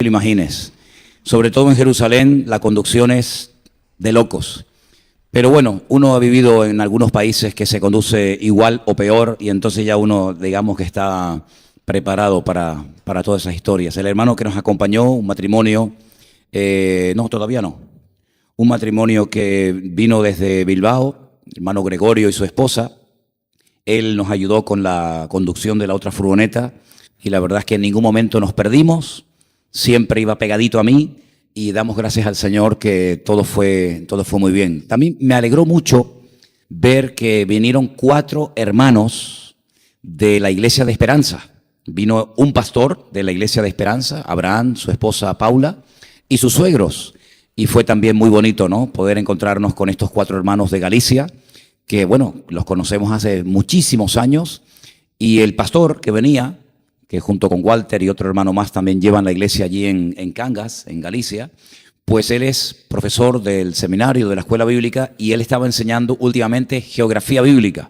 lo imagines. Sobre todo en Jerusalén, la conducción es de locos. Pero bueno, uno ha vivido en algunos países que se conduce igual o peor y entonces ya uno, digamos que está preparado para todas esas historias. El hermano que nos acompañó, un matrimonio, no, todavía no, un matrimonio que vino desde Bilbao, hermano Gregorio y su esposa. Él nos ayudó con la conducción de la otra furgoneta y la verdad es que en ningún momento nos perdimos, siempre iba pegadito a mí y damos gracias al Señor que todo fue muy bien. También me alegró mucho ver que vinieron 4 hermanos de la Iglesia de Esperanza. Vino un pastor de la Iglesia de Esperanza, Abraham, su esposa Paula y sus suegros. Y fue también muy bonito, ¿no?, poder encontrarnos con estos 4 hermanos de Galicia, que bueno, los conocemos hace muchísimos años. Y el pastor que venía, que junto con Walter y otro hermano más también llevan la iglesia allí en Cangas, en Galicia, pues él es profesor del seminario de la escuela bíblica y él estaba enseñando últimamente geografía bíblica.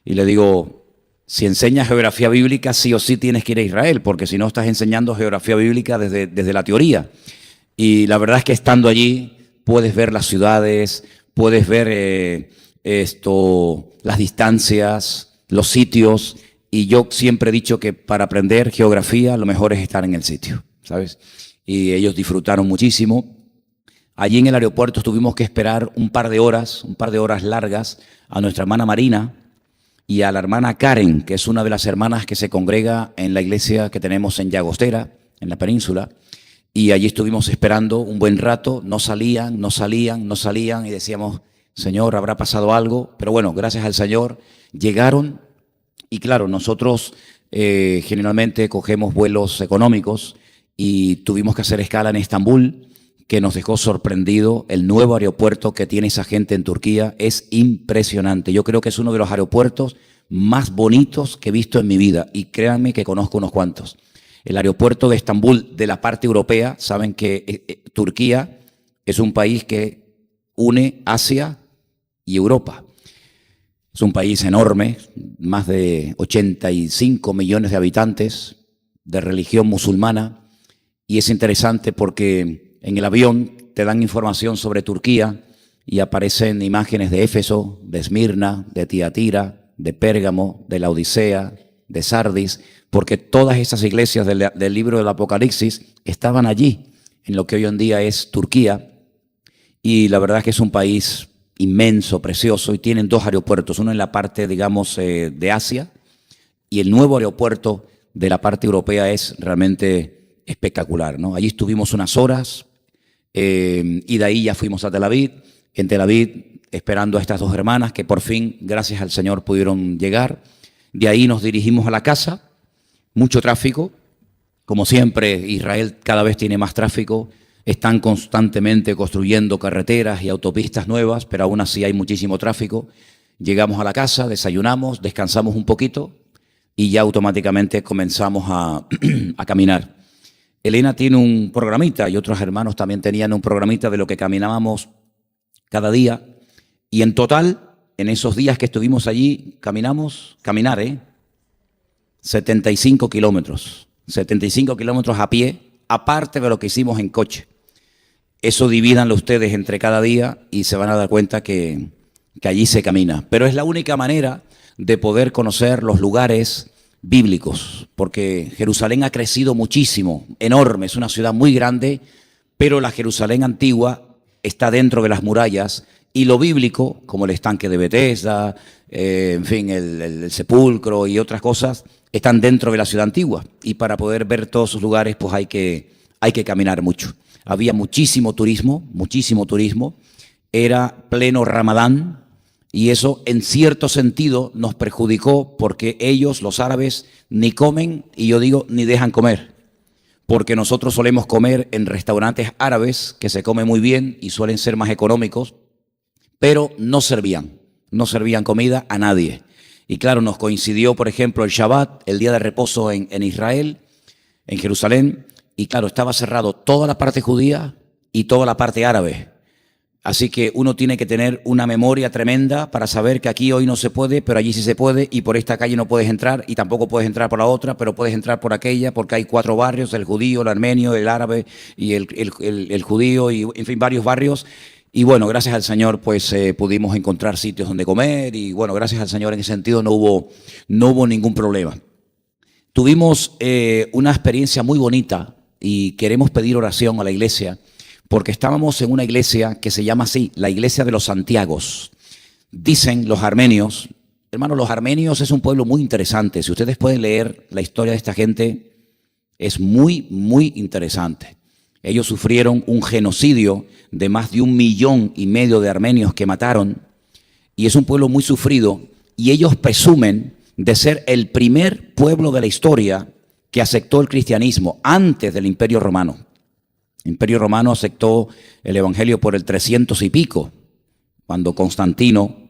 Y le digo, si enseñas geografía bíblica, sí o sí tienes que ir a Israel, porque si no estás enseñando geografía bíblica desde la teoría. Y la verdad es que estando allí puedes ver las ciudades, puedes ver las distancias, los sitios. Y yo siempre he dicho que para aprender geografía lo mejor es estar en el sitio, ¿sabes? Y ellos disfrutaron muchísimo. Allí en el aeropuerto tuvimos que esperar un par de horas largas a nuestra hermana Marina y a la hermana Karen, que es una de las hermanas que se congrega en la iglesia que tenemos en Llagostera, en la península. Y allí estuvimos esperando un buen rato, no salían y decíamos, Señor, ¿habrá pasado algo? Pero bueno, gracias al Señor llegaron. Y claro, nosotros generalmente cogemos vuelos económicos y tuvimos que hacer escala en Estambul, que nos dejó sorprendido. El nuevo aeropuerto que tiene esa gente en Turquía es impresionante. Yo creo que es uno de los aeropuertos más bonitos que he visto en mi vida y créanme que conozco unos cuantos. El aeropuerto de Estambul, de la parte europea, saben que Turquía es un país que une Asia y Europa. Es un país enorme, más de 85 millones de habitantes, de religión musulmana, y es interesante porque en el avión te dan información sobre Turquía y aparecen imágenes de Éfeso, de Esmirna, de Tiatira, de Pérgamo, de la Odisea, de Sardis, porque todas esas iglesias del libro del Apocalipsis estaban allí, en lo que hoy en día es Turquía, y la verdad es que es un país inmenso, precioso, y tienen 2 aeropuertos, uno en la parte, digamos, de Asia, y el nuevo aeropuerto de la parte europea es realmente espectacular, ¿no? Allí estuvimos unas horas, y de ahí ya fuimos a Tel Aviv, en Tel Aviv esperando a estas 2 hermanas que por fin, gracias al Señor, pudieron llegar. De ahí nos dirigimos a la casa, mucho tráfico, como siempre Israel cada vez tiene más tráfico, están constantemente construyendo carreteras y autopistas nuevas, pero aún así hay muchísimo tráfico. Llegamos a la casa, desayunamos, descansamos un poquito y ya automáticamente comenzamos a caminar. Elena tiene un programita y otros hermanos también tenían un programita de lo que caminábamos cada día y en total, en esos días que estuvimos allí, caminar, 75 kilómetros a pie, aparte de lo que hicimos en coche. Eso divídanlo ustedes entre cada día y se van a dar cuenta que allí se camina. Pero es la única manera de poder conocer los lugares bíblicos, porque Jerusalén ha crecido muchísimo, enorme, es una ciudad muy grande, pero la Jerusalén antigua está dentro de las murallas y lo bíblico, como el estanque de Betesda, en fin, el sepulcro y otras cosas, están dentro de la ciudad antigua. Y para poder ver todos sus lugares, pues hay que caminar mucho. Había muchísimo turismo, era pleno Ramadán, y eso en cierto sentido nos perjudicó porque ellos, los árabes, ni comen, y yo digo, ni dejan comer. Porque nosotros solemos comer en restaurantes árabes, que se come muy bien y suelen ser más económicos, pero no servían comida a nadie. Y claro, nos coincidió, por ejemplo, el Shabbat, el día de reposo en Israel, en Jerusalén, y claro, estaba cerrado toda la parte judía y toda la parte árabe. Así que uno tiene que tener una memoria tremenda para saber que aquí hoy no se puede, pero allí sí se puede, y por esta calle no puedes entrar, y tampoco puedes entrar por la otra, pero puedes entrar por aquella, porque hay 4 barrios, el judío, el armenio, el árabe y el judío, y en fin, varios barrios. Y bueno, gracias al Señor, pues pudimos encontrar sitios donde comer, y bueno, gracias al Señor en ese sentido no hubo ningún problema. Tuvimos una experiencia muy bonita y queremos pedir oración a la iglesia, porque estábamos en una iglesia que se llama así, la iglesia de los Santiagos. Dicen los armenios, hermanos, los armenios es un pueblo muy interesante. Si ustedes pueden leer la historia de esta gente, es muy, muy interesante. Ellos sufrieron un genocidio de más de 1,5 millones de armenios que mataron, y es un pueblo muy sufrido, y ellos presumen de ser el primer pueblo de la historia que aceptó el cristianismo antes del Imperio Romano. El Imperio Romano aceptó el Evangelio por el 300 y pico, cuando Constantino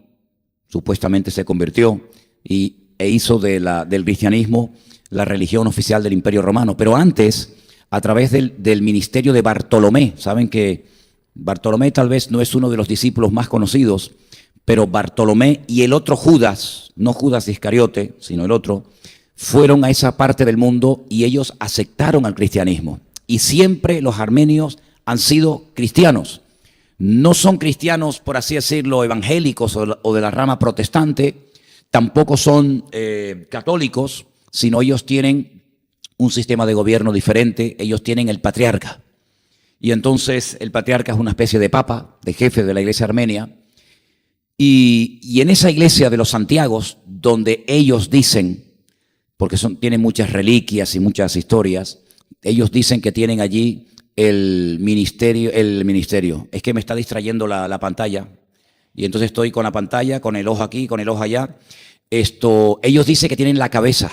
supuestamente se convirtió e hizo del cristianismo la religión oficial del Imperio Romano. Pero antes, a través del ministerio de Bartolomé, saben que Bartolomé tal vez no es uno de los discípulos más conocidos, pero Bartolomé y el otro Judas, no Judas Iscariote, sino el otro, fueron a esa parte del mundo y ellos aceptaron al cristianismo. Y siempre los armenios han sido cristianos. No son cristianos, por así decirlo, evangélicos o de la rama protestante, tampoco son católicos, sino ellos tienen un sistema de gobierno diferente, ellos tienen el patriarca. Y entonces el patriarca es una especie de papa, de jefe de la iglesia armenia. Y en esa iglesia de los Santiagos, donde ellos dicen, porque tienen muchas reliquias y muchas historias, ellos dicen que tienen allí el ministerio, es que me está distrayendo la pantalla, y entonces estoy con la pantalla, con el ojo aquí, con el ojo allá. Ellos dicen que tienen la cabeza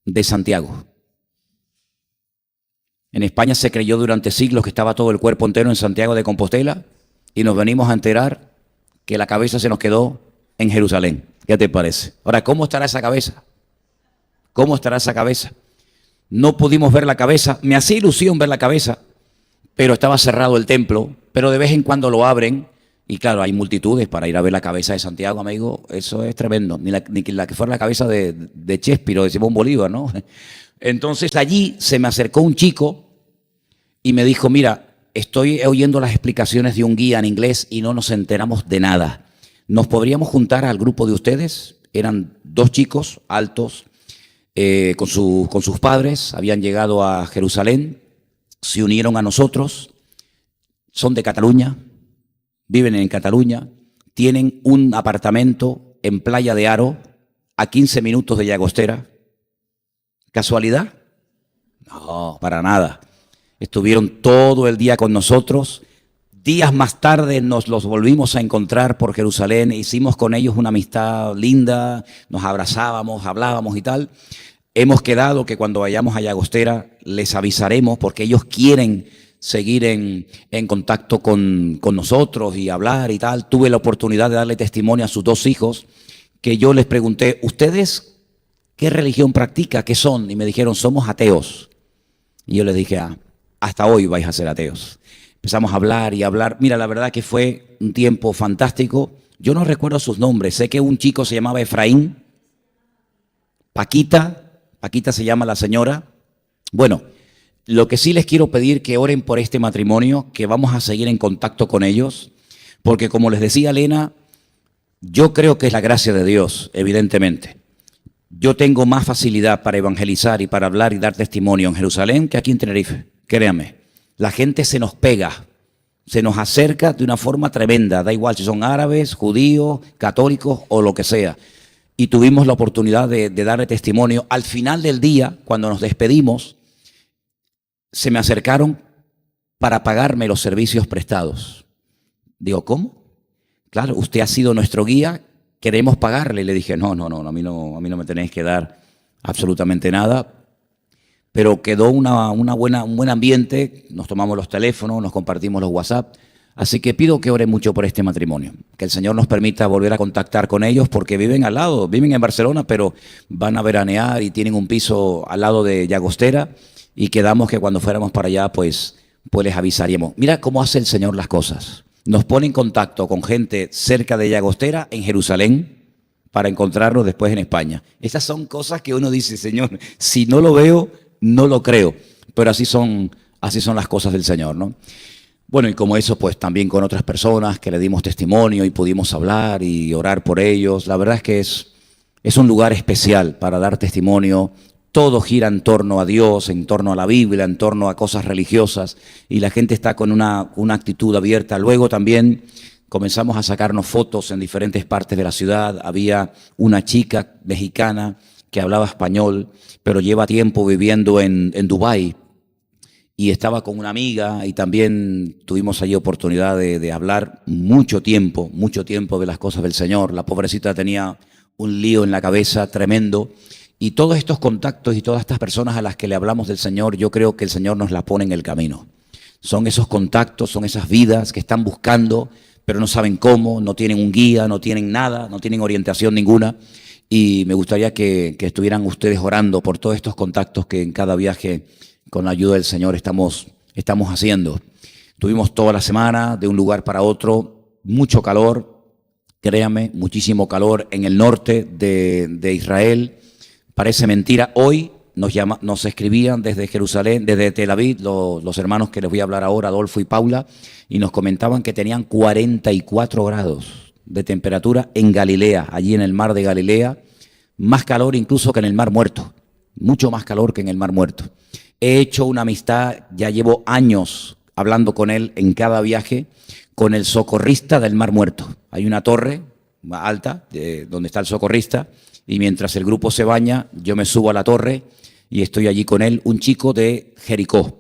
de Santiago. En España se creyó durante siglos que estaba todo el cuerpo entero en Santiago de Compostela, y nos venimos a enterar que la cabeza se nos quedó en Jerusalén. ¿Qué te parece? Ahora, ¿cómo estará esa cabeza? ¿Cómo estará esa cabeza? No pudimos ver la cabeza, me hacía ilusión ver la cabeza, pero estaba cerrado el templo, pero de vez en cuando lo abren, y claro, hay multitudes para ir a ver la cabeza de Santiago, amigo, eso es tremendo, ni la que fuera la cabeza de Chespiró, de Simón Bolívar, ¿no? Entonces allí se me acercó un chico y me dijo, mira, estoy oyendo las explicaciones de un guía en inglés y no nos enteramos de nada. ¿Nos podríamos juntar al grupo de ustedes? Eran 2 chicos altos, con sus padres, habían llegado a Jerusalén, se unieron a nosotros, son de Cataluña, viven en Cataluña, tienen un apartamento en Playa de Haro, a 15 minutos de Llagostera. ¿Casualidad? No, para nada. Estuvieron todo el día con nosotros. Días más tarde nos los volvimos a encontrar por Jerusalén, hicimos con ellos una amistad linda, nos abrazábamos, hablábamos y tal. Hemos quedado que cuando vayamos a Llagostera les avisaremos, porque ellos quieren seguir en contacto con nosotros y hablar y tal. Tuve la oportunidad de darle testimonio a sus 2 hijos, que yo les pregunté, ¿ustedes qué religión practican? ¿Qué son? Y me dijeron, somos ateos. Y yo les dije, hasta hoy vais a ser ateos. Empezamos a hablar y hablar. Mira, la verdad que fue un tiempo fantástico. Yo no recuerdo sus nombres. Sé que un chico se llamaba Efraín, Paquita se llama la señora. Bueno, lo que sí les quiero pedir que oren por este matrimonio, que vamos a seguir en contacto con ellos, porque como les decía Elena, yo creo que es la gracia de Dios, evidentemente. Yo tengo más facilidad para evangelizar y para hablar y dar testimonio en Jerusalén que aquí en Tenerife, créanme. La gente se nos pega, se nos acerca de una forma tremenda, da igual si son árabes, judíos, católicos o lo que sea. Y tuvimos la oportunidad de darle testimonio. Al final del día, cuando nos despedimos, se me acercaron para pagarme los servicios prestados. Digo, ¿cómo? Claro, usted ha sido nuestro guía, queremos pagarle. Le dije, no, a mí no me tenéis que dar absolutamente nada. Pero quedó un buen ambiente, nos tomamos los teléfonos, nos compartimos los WhatsApp. Así que pido que oren mucho por este matrimonio, que el Señor nos permita volver a contactar con ellos, porque viven al lado, viven en Barcelona, pero van a veranear y tienen un piso al lado de Llagostera, y quedamos que cuando fuéramos para allá, pues les avisaríamos. Mira cómo hace el Señor las cosas. nos pone en contacto con gente cerca de Llagostera, en Jerusalén, para encontrarnos después en España. Esas son cosas que uno dice, Señor, si no lo veo, no lo creo. Pero así son las cosas del Señor, ¿no? Bueno, y como eso, pues también con otras personas que le dimos testimonio y pudimos hablar y orar por ellos. La verdad es que es un lugar especial para dar testimonio. Todo gira en torno a Dios, en torno a la Biblia, en torno a cosas religiosas, y la gente está con una actitud abierta. Luego también comenzamos a sacarnos fotos en diferentes partes de la ciudad. Había una chica mexicana que hablaba español, pero lleva tiempo viviendo en Dubái, y estaba con una amiga, y también tuvimos allí oportunidad de hablar mucho tiempo de las cosas del Señor. La pobrecita tenía un lío en la cabeza tremendo, y todos estos contactos y todas estas personas a las que le hablamos del Señor, yo creo que el Señor nos las pone en el camino. Son esos contactos, son esas vidas que están buscando, pero no saben cómo, no tienen un guía, no tienen nada, no tienen orientación ninguna. Y me gustaría que estuvieran ustedes orando por todos estos contactos que en cada viaje, con la ayuda del Señor, estamos haciendo. Tuvimos toda la semana de un lugar para otro, mucho calor, créanme, muchísimo calor en el norte de Israel. Parece mentira, hoy nos escribían desde Jerusalén, desde Tel Aviv, los hermanos que les voy a hablar ahora, Adolfo y Paula, y nos comentaban que tenían 44 grados de temperatura en Galilea, allí en el mar de Galilea, más calor incluso que en el Mar Muerto, mucho más calor que en el Mar Muerto. He hecho una amistad, ya llevo años hablando con él en cada viaje, con el socorrista del Mar Muerto. Hay una torre alta donde está el socorrista, y mientras el grupo se baña, yo me subo a la torre y estoy allí con él, un chico de Jericó,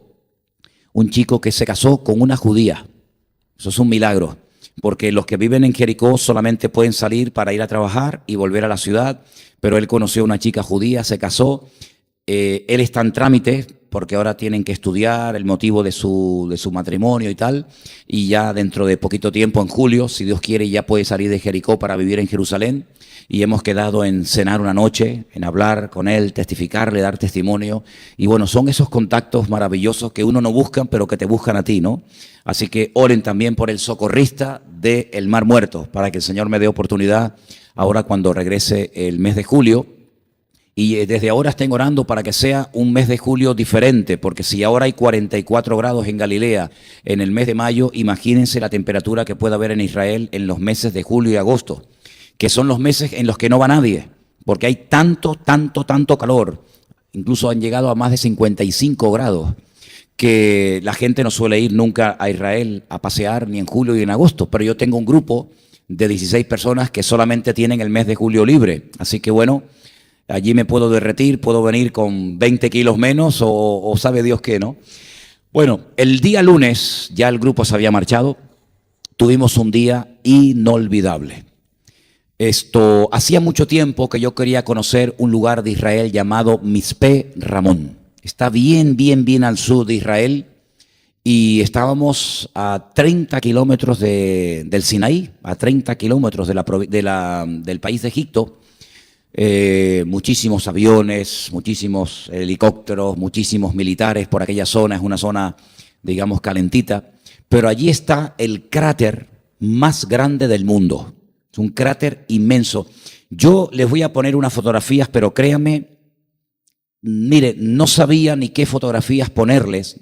un chico que se casó con una judía. Eso es un milagro, porque los que viven en Jericó solamente pueden salir para ir a trabajar y volver a la ciudad, pero él conoció a una chica judía, se casó. Él está en trámite porque ahora tienen que estudiar el motivo de su matrimonio y tal, y ya dentro de poquito tiempo, en julio, si Dios quiere, ya puede salir de Jericó para vivir en Jerusalén. Y hemos quedado en cenar una noche, en hablar con él, testificarle, dar testimonio. Y bueno, son esos contactos maravillosos que uno no busca, pero que te buscan a ti, ¿no? Así que oren también por el socorrista del Mar Muerto, para que el Señor me dé oportunidad ahora cuando regrese el mes de julio. Y desde ahora estén orando para que sea un mes de julio diferente, porque si ahora hay 44 grados en Galilea en el mes de mayo, imagínense la temperatura que puede haber en Israel en los meses de julio y agosto, que son los meses en los que no va nadie, porque hay tanto calor. Incluso han llegado a más de 55 grados, que la gente no suele ir nunca a Israel a pasear ni en julio ni en agosto. Pero yo tengo un grupo de 16 personas que solamente tienen el mes de julio libre. Así que bueno, allí me puedo derretir, puedo venir con 20 kilos menos o sabe Dios qué, ¿no? Bueno, el día lunes ya el grupo se había marchado. Tuvimos un día inolvidable. Hacía mucho tiempo que yo quería conocer un lugar de Israel llamado Mizpe Ramón. Está bien al sur de Israel, y estábamos a 30 kilómetros del Sinaí, a 30 kilómetros del país de Egipto. Muchísimos aviones, muchísimos helicópteros, muchísimos militares por aquella zona. Es una zona, digamos, calentita, pero allí está el cráter más grande del mundo. Es un cráter inmenso. Yo les voy a poner unas fotografías, pero créanme, mire, no sabía ni qué fotografías ponerles.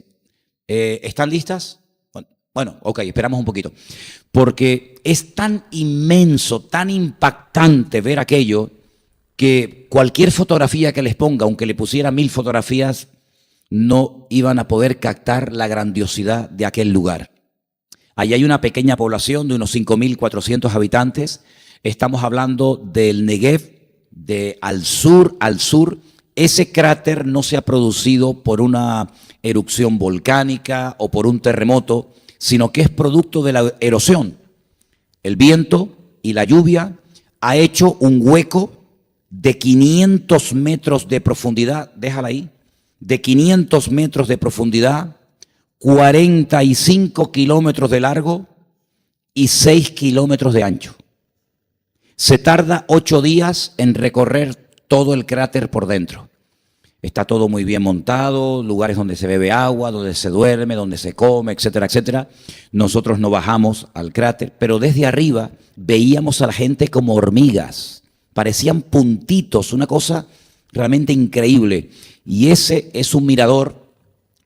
¿Están listas? Bueno, ok, esperamos un poquito. Porque es tan inmenso, tan impactante ver aquello, que cualquier fotografía que les ponga, aunque le pusiera 1000 fotografías, no iban a poder captar la grandiosidad de aquel lugar. Allí hay una pequeña población de unos 5.400 habitantes. Estamos hablando del Negev, al sur. Ese cráter no se ha producido por una erupción volcánica o por un terremoto, sino que es producto de la erosión. El viento y la lluvia ha hecho un hueco de 500 metros de profundidad, déjala ahí, de 500 metros de profundidad, 45 kilómetros de largo y 6 kilómetros de ancho. Se tarda 8 días en recorrer todo el cráter por dentro. está todo muy bien montado, lugares donde se bebe agua, donde se duerme, donde se come, etcétera, etcétera. Nosotros no bajamos al cráter, pero desde arriba veíamos a la gente como hormigas, parecían puntitos, una cosa realmente increíble. Y ese es un mirador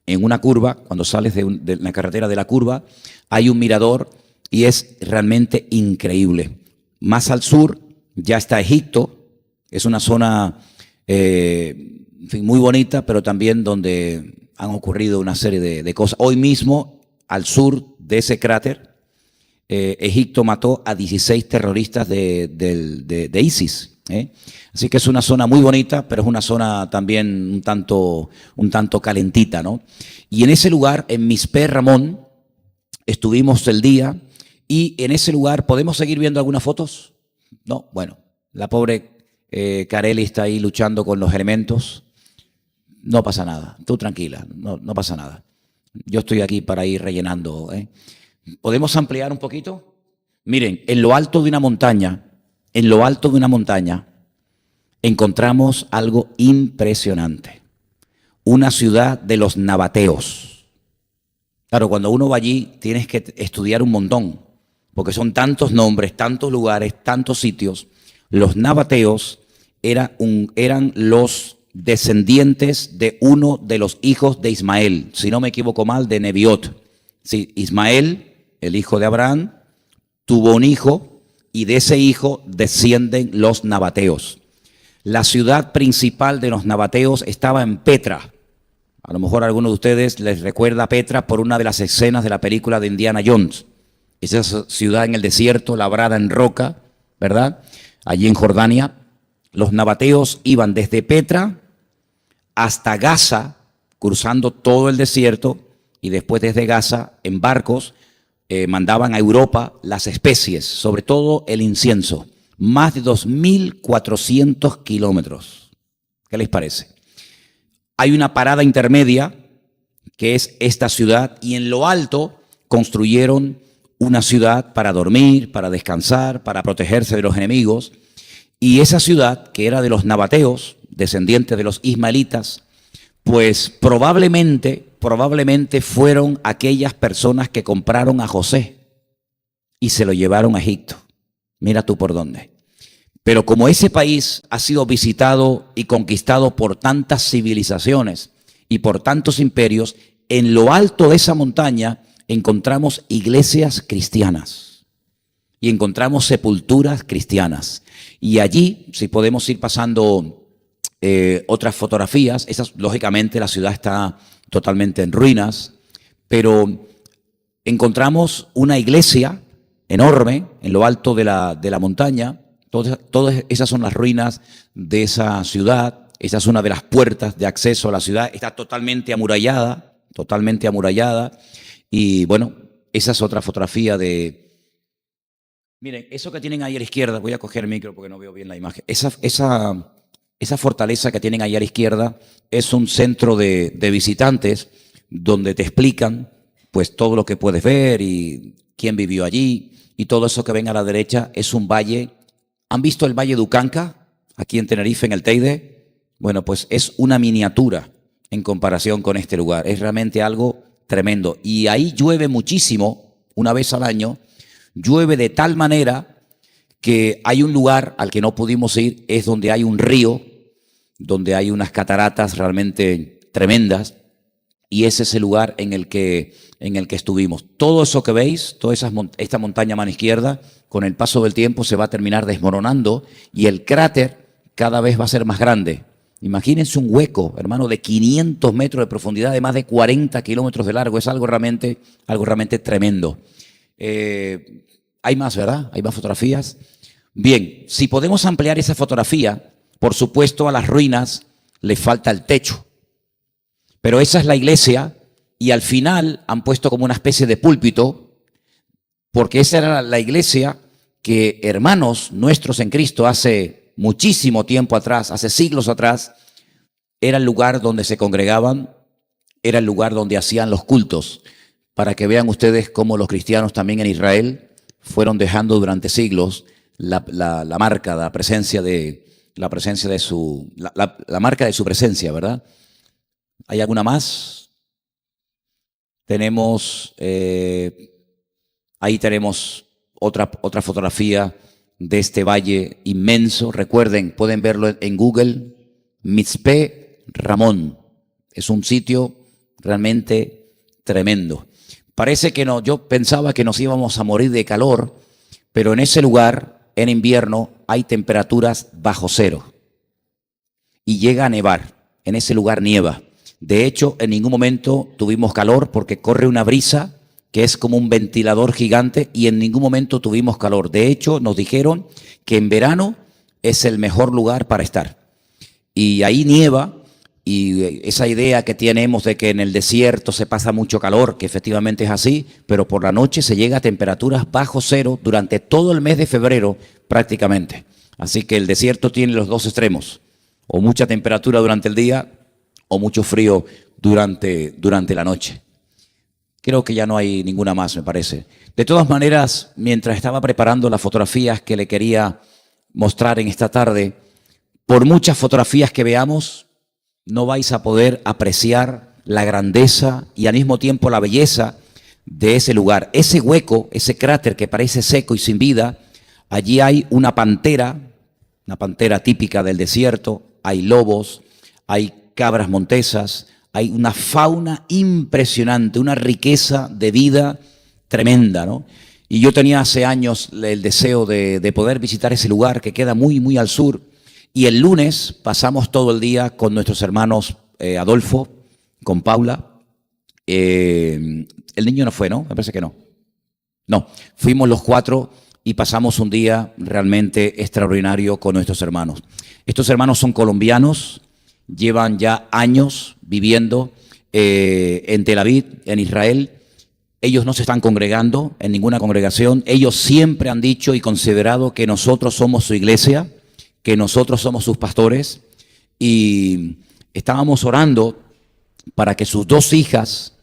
en una curva, cuando sales de la carretera de la curva, hay un mirador y es realmente increíble. Más al sur ya está Egipto, es una zona en fin, muy bonita, pero también donde han ocurrido una serie de cosas. Hoy mismo, al sur de ese cráter, Egipto mató a 16 terroristas de ISIS. Así que es una zona muy bonita, pero es una zona también un tanto calentita, ¿no? Y en ese lugar, en Mispé Ramón, estuvimos el día y en ese lugar, ¿podemos seguir viendo algunas fotos? No, bueno, la pobre Carely está ahí luchando con los elementos. No pasa nada, tú tranquila, no pasa nada. Yo estoy aquí para ir rellenando. ¿Podemos ampliar un poquito? Miren, en lo alto de una montaña, encontramos algo impresionante. Una ciudad de los nabateos. Claro, cuando uno va allí tienes que estudiar un montón, porque son tantos nombres, tantos lugares, tantos sitios. Los nabateos eran los descendientes de uno de los hijos de Ismael, si no me equivoco mal, de Nebiot. Sí, Ismael, el hijo de Abraham, tuvo un hijo y de ese hijo descienden los nabateos. La ciudad principal de los nabateos estaba en Petra. A lo mejor a alguno de ustedes les recuerda a Petra por una de las escenas de la película de Indiana Jones. Esa ciudad en el desierto, labrada en roca, ¿verdad? Allí en Jordania. Los nabateos iban desde Petra hasta Gaza, cruzando todo el desierto, y después desde Gaza, en barcos, mandaban a Europa las especies, sobre todo el incienso. Más de 2.400 kilómetros. ¿Qué les parece? Hay una parada intermedia, que es esta ciudad, y en lo alto construyeron una ciudad para dormir, para descansar, para protegerse de los enemigos. Y esa ciudad, que era de los nabateos, descendientes de los ismaelitas, pues probablemente fueron aquellas personas que compraron a José y se lo llevaron a Egipto. Mira tú por dónde. Pero como ese país ha sido visitado y conquistado por tantas civilizaciones y por tantos imperios, en lo alto de esa montaña encontramos iglesias cristianas y encontramos sepulturas cristianas. Y allí, si podemos ir pasando otras fotografías, esas, lógicamente la ciudad está totalmente en ruinas, pero encontramos una iglesia enorme en lo alto de la montaña. Todas esas son las ruinas de esa ciudad. Esa es una de las puertas de acceso a la ciudad. Está totalmente amurallada. Y bueno, esa es otra fotografía de... Miren, eso que tienen ahí a la izquierda, voy a coger el micro porque no veo bien la imagen. Esa fortaleza que tienen ahí a la izquierda es un centro de visitantes donde te explican pues todo lo que puedes ver y quién vivió allí. Y todo eso que ven a la derecha es un valle. ¿Han visto el Valle de Ucanca? Aquí en Tenerife, en el Teide. Bueno, pues es una miniatura en comparación con este lugar. Es realmente algo tremendo. Y ahí llueve muchísimo, una vez al año. Llueve de tal manera que hay un lugar al que no pudimos ir, es donde hay un río, donde hay unas cataratas realmente tremendas, y ese es el lugar en el que estuvimos. Todo eso que veis, esta montaña a mano izquierda, con el paso del tiempo se va a terminar desmoronando y el cráter cada vez va a ser más grande. Imagínense un hueco, hermano, de 500 metros de profundidad, de más de 40 kilómetros de largo. Es algo realmente tremendo. Hay más, ¿verdad? Hay más fotografías. Bien, si podemos ampliar esa fotografía, por supuesto a las ruinas le falta el techo. Pero esa es la iglesia y al final han puesto como una especie de púlpito, porque esa era la iglesia que hermanos nuestros en Cristo hace muchísimo tiempo atrás, hace siglos atrás, era el lugar donde se congregaban, era el lugar donde hacían los cultos, para que vean ustedes cómo los cristianos también en Israel fueron dejando durante siglos la marca, la presencia de la presencia de la marca de su presencia, ¿verdad? ¿Hay alguna más? Tenemos, ahí tenemos otra fotografía de este valle inmenso. Recuerden, pueden verlo en Google, Mitzpe Ramón. Es un sitio realmente tremendo. Parece que no, yo pensaba que nos íbamos a morir de calor, pero en ese lugar, en invierno, hay temperaturas bajo cero. Y llega a nevar. En ese lugar nieva. De hecho, en ningún momento tuvimos calor porque corre una brisa que es como un ventilador gigante y en ningún momento tuvimos calor. De hecho, nos dijeron que en verano es el mejor lugar para estar. Y ahí nieva. Y esa idea que tenemos de que en el desierto se pasa mucho calor, que efectivamente es así, pero por la noche se llega a temperaturas bajo cero durante todo el mes de febrero prácticamente. Así que el desierto tiene los dos extremos, o mucha temperatura durante el día o mucho frío durante la noche. Creo que ya no hay ninguna más, me parece. De todas maneras, mientras estaba preparando las fotografías que le quería mostrar en esta tarde, por muchas fotografías que veamos, no vais a poder apreciar la grandeza y al mismo tiempo la belleza de ese lugar. Ese hueco, ese cráter que parece seco y sin vida, allí hay una pantera típica del desierto, hay lobos, hay cabras montesas, hay una fauna impresionante, una riqueza de vida tremenda, ¿no? Y yo tenía hace años el deseo de poder visitar ese lugar que queda muy, muy al sur. Y el lunes pasamos todo el día con nuestros hermanos Adolfo, con Paula. El niño no fue, ¿no? Me parece que no. No, fuimos los cuatro y pasamos un día realmente extraordinario con nuestros hermanos. Estos hermanos son colombianos, llevan ya años viviendo en Tel Aviv, en Israel. Ellos no se están congregando en ninguna congregación. Ellos siempre han dicho y considerado que nosotros somos su iglesia, que nosotros somos sus pastores, y estábamos orando para que sus dos hijas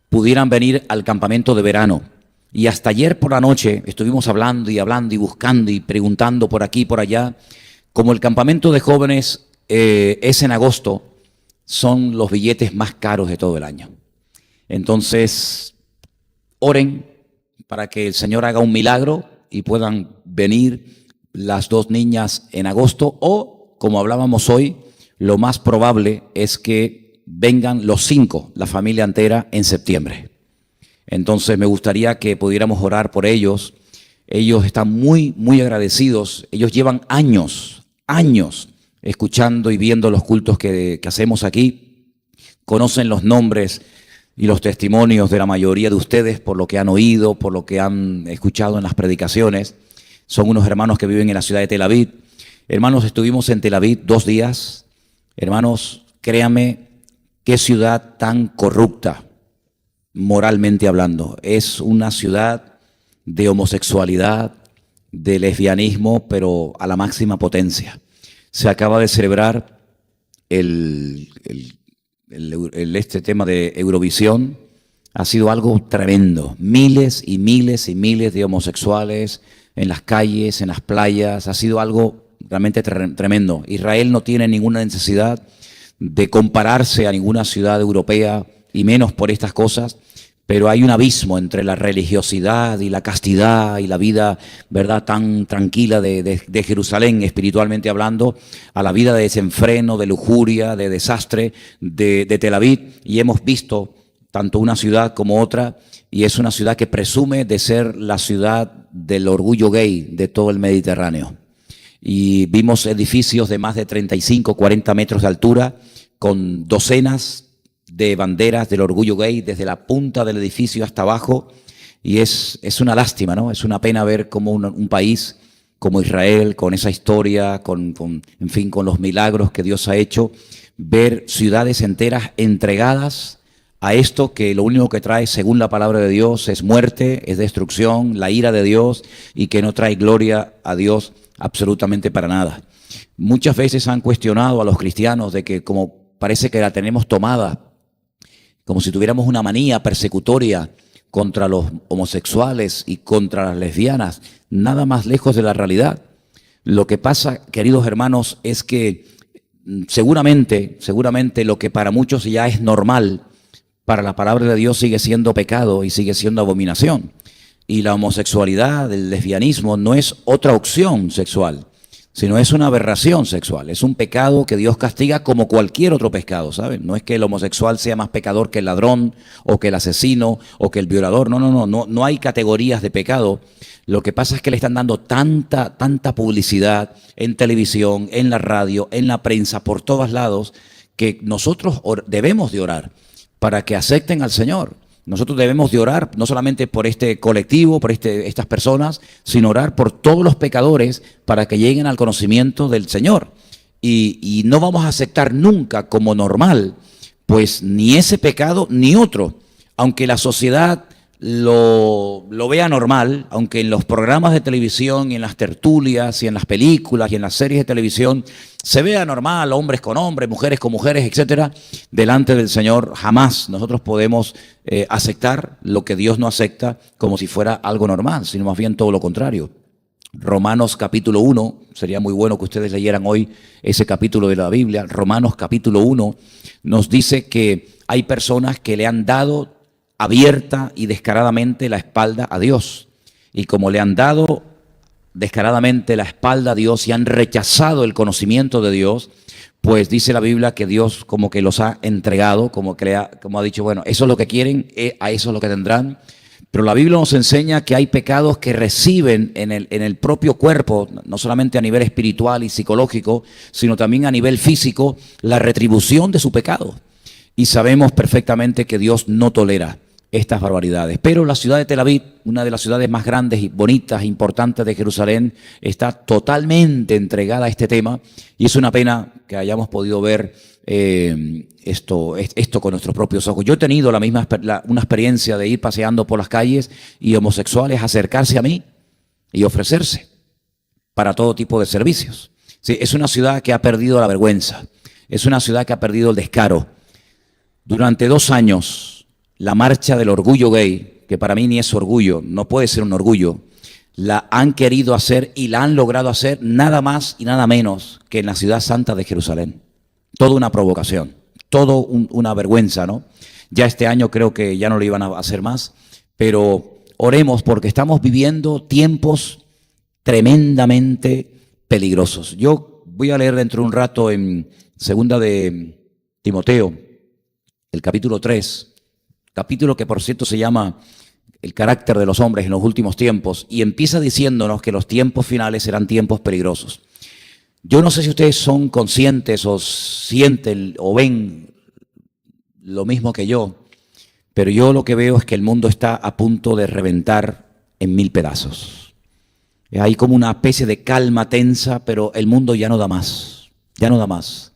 pudieran venir al campamento de verano. Y hasta ayer por la noche estuvimos hablando y buscando y preguntando por aquí y por allá. Como el campamento de jóvenes es en agosto, son los billetes más caros de todo el año. Entonces, oren para que el Señor haga un milagro y puedan venir las dos niñas en agosto, o, como hablábamos hoy, lo más probable es que vengan los 5, la familia entera, en septiembre. Entonces me gustaría que pudiéramos orar por ellos. Ellos están muy, muy agradecidos. Ellos llevan años escuchando y viendo los cultos que hacemos aquí. Conocen los nombres y los testimonios de la mayoría de ustedes por lo que han oído, por lo que han escuchado en las predicaciones. Son unos hermanos que viven en la ciudad de Tel Aviv. Hermanos, estuvimos en Tel Aviv 2 días. Hermanos, créanme, qué ciudad tan corrupta, moralmente hablando. Es una ciudad de homosexualidad, de lesbianismo, pero a la máxima potencia. Se acaba de celebrar este tema de Eurovisión. Ha sido algo tremendo. Miles y miles y miles de homosexuales en las calles, en las playas. Ha sido algo realmente tremendo. Israel no tiene ninguna necesidad de compararse a ninguna ciudad europea, y menos por estas cosas, pero hay un abismo entre la religiosidad y la castidad y la vida, ¿verdad?, tan tranquila de Jerusalén, espiritualmente hablando, a la vida de desenfreno, de lujuria, de desastre de Tel Aviv. Y hemos visto tanto una ciudad como otra, y es una ciudad que presume de ser la ciudad del orgullo gay de todo el Mediterráneo. Y vimos edificios de más de 35, 40 metros de altura, con docenas de banderas del orgullo gay desde la punta del edificio hasta abajo. Y es una lástima, ¿no? Es una pena ver cómo un país como Israel, con esa historia, en fin, con los milagros que Dios ha hecho, ver ciudades enteras entregadas a esto que lo único que trae, según la palabra de Dios, es muerte, es destrucción, la ira de Dios, y que no trae gloria a Dios absolutamente para nada. Muchas veces han cuestionado a los cristianos de que como parece que la tenemos tomada, como si tuviéramos una manía persecutoria contra los homosexuales y contra las lesbianas, nada más lejos de la realidad. Lo que pasa, queridos hermanos, es que seguramente lo que para muchos ya es normal, para la palabra de Dios sigue siendo pecado y sigue siendo abominación. Y la homosexualidad, el lesbianismo no es otra opción sexual, sino es una aberración sexual. Es un pecado que Dios castiga como cualquier otro pecado, ¿saben? No es que el homosexual sea más pecador que el ladrón o que el asesino o que el violador. No hay categorías de pecado. Lo que pasa es que le están dando tanta publicidad en televisión, en la radio, en la prensa, por todos lados, que nosotros debemos de orar para que acepten al Señor. Nosotros debemos de orar no solamente por este colectivo, por estas personas, sino orar por todos los pecadores para que lleguen al conocimiento del Señor. Y no vamos a aceptar nunca como normal, pues ni ese pecado ni otro, aunque la sociedad lo vea normal, aunque en los programas de televisión y en las tertulias y en las películas y en las series de televisión se vea normal, hombres con hombres, mujeres con mujeres, etcétera, delante del Señor jamás nosotros podemos aceptar lo que Dios no acepta como si fuera algo normal, sino más bien todo lo contrario. Romanos capítulo 1, sería muy bueno que ustedes leyeran hoy ese capítulo de la Biblia. Romanos capítulo 1 nos dice que hay personas que le han dado abierta y descaradamente la espalda a Dios. Y como le han dado descaradamente la espalda a Dios y han rechazado el conocimiento de Dios, pues dice la Biblia que Dios como que los ha entregado, como ha dicho, bueno, eso es lo que quieren, a eso es lo que tendrán. Pero la Biblia nos enseña que hay pecados que reciben en el propio cuerpo, no solamente a nivel espiritual y psicológico, sino también a nivel físico, la retribución de su pecado. Y sabemos perfectamente que Dios no tolera estas barbaridades. Pero la ciudad de Tel Aviv, una de las ciudades más grandes y bonitas e importantes de Jerusalén, está totalmente entregada a este tema, y es una pena que hayamos podido ver esto con nuestros propios ojos. Yo he tenido una experiencia de ir paseando por las calles y homosexuales acercarse a mí y ofrecerse para todo tipo de servicios. Sí, es una ciudad que ha perdido la vergüenza, es una ciudad que ha perdido el descaro. Durante 2 años, la marcha del orgullo gay, que para mí ni es orgullo, no puede ser un orgullo, la han querido hacer y la han logrado hacer nada más y nada menos que en la ciudad santa de Jerusalén. Toda una provocación, una vergüenza, ¿no? Ya este año creo que ya no lo iban a hacer más, pero oremos porque estamos viviendo tiempos tremendamente peligrosos. Yo voy a leer dentro de un rato en segunda de Timoteo, el capítulo 3, capítulo que por cierto se llama El carácter de los hombres en los últimos tiempos, y empieza diciéndonos que los tiempos finales serán tiempos peligrosos. Yo no sé si ustedes son conscientes o sienten o ven lo mismo que yo, pero yo lo que veo es que el mundo está a punto de reventar en 1000 pedazos. Hay como una especie de calma tensa, pero el mundo ya no da más, ya no da más.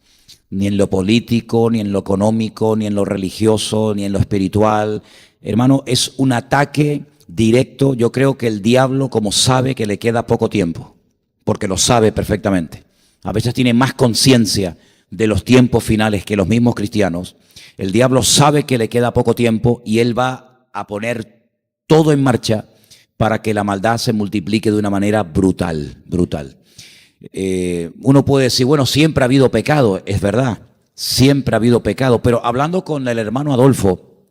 Ni en lo político, ni en lo económico, ni en lo religioso, ni en lo espiritual. Hermano, es un ataque directo. Yo creo que el diablo, como sabe que le queda poco tiempo, porque lo sabe perfectamente, a veces tiene más conciencia de los tiempos finales que los mismos cristianos. El diablo sabe que le queda poco tiempo y él va a poner todo en marcha para que la maldad se multiplique de una manera brutal, brutal. Uno puede decir, bueno, siempre ha habido pecado, es verdad, siempre ha habido pecado, pero hablando con el hermano Adolfo,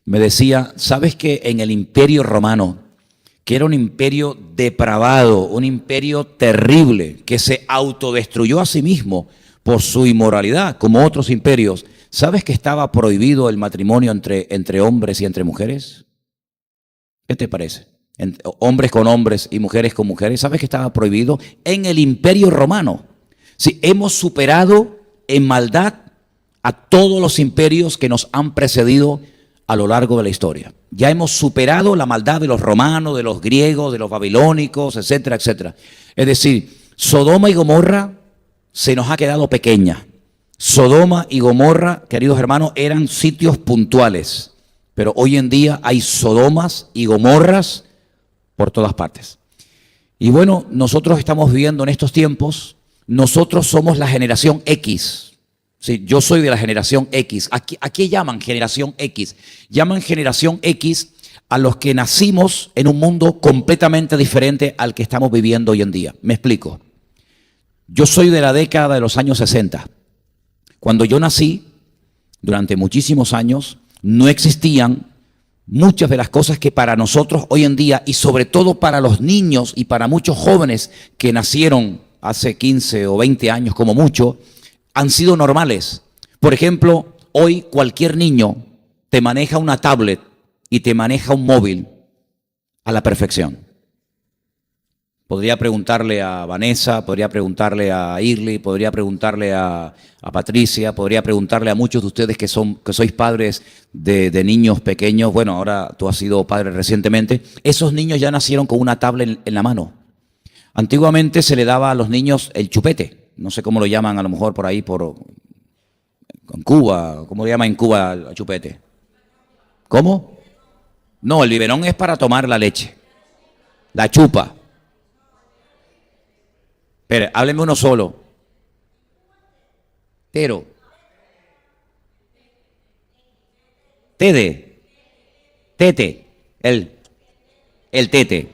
me decía, ¿sabes que en el Imperio Romano, que era un imperio depravado, un imperio terrible, que se autodestruyó a sí mismo por su inmoralidad, como otros imperios, ¿sabes que estaba prohibido el matrimonio entre hombres y entre mujeres? ¿Qué te parece? Hombres con hombres y mujeres con mujeres, ¿sabes que estaba prohibido en el Imperio Romano? Sí, hemos superado en maldad a todos los imperios que nos han precedido a lo largo de la historia. Ya hemos superado la maldad de los romanos, de los griegos, de los babilónicos, etcétera, etcétera. Es decir, Sodoma y Gomorra se nos ha quedado pequeña. Sodoma y Gomorra, queridos hermanos, eran sitios puntuales, pero hoy en día hay Sodomas y Gomorras por todas partes. Y bueno, nosotros estamos viviendo en estos tiempos, nosotros somos la generación X. Sí, yo soy de la generación X. ¿A qué llaman generación X? Llaman generación X a los que nacimos en un mundo completamente diferente al que estamos viviendo hoy en día. Me explico. Yo soy de la década de los años 60. Cuando yo nací, durante muchísimos años, no existían muchas de las cosas que para nosotros hoy en día, y sobre todo para los niños y para muchos jóvenes que nacieron hace 15 o 20 años como mucho, han sido normales. Por ejemplo, hoy cualquier niño te maneja una tablet y te maneja un móvil a la perfección. Podría preguntarle a Vanessa, podría preguntarle a Irly, podría preguntarle a Patricia, podría preguntarle a muchos de ustedes que sois padres de niños pequeños. Bueno, ahora tú has sido padre recientemente. Esos niños ya nacieron con una tablet en la mano. Antiguamente se le daba a los niños el chupete. No sé cómo lo llaman a lo mejor por ahí, en Cuba. ¿Cómo le llaman en Cuba al chupete? ¿Cómo? No, el biberón es para tomar la leche. La chupa. Espera, hábleme uno solo. Pero. Tede. Tete. El tete.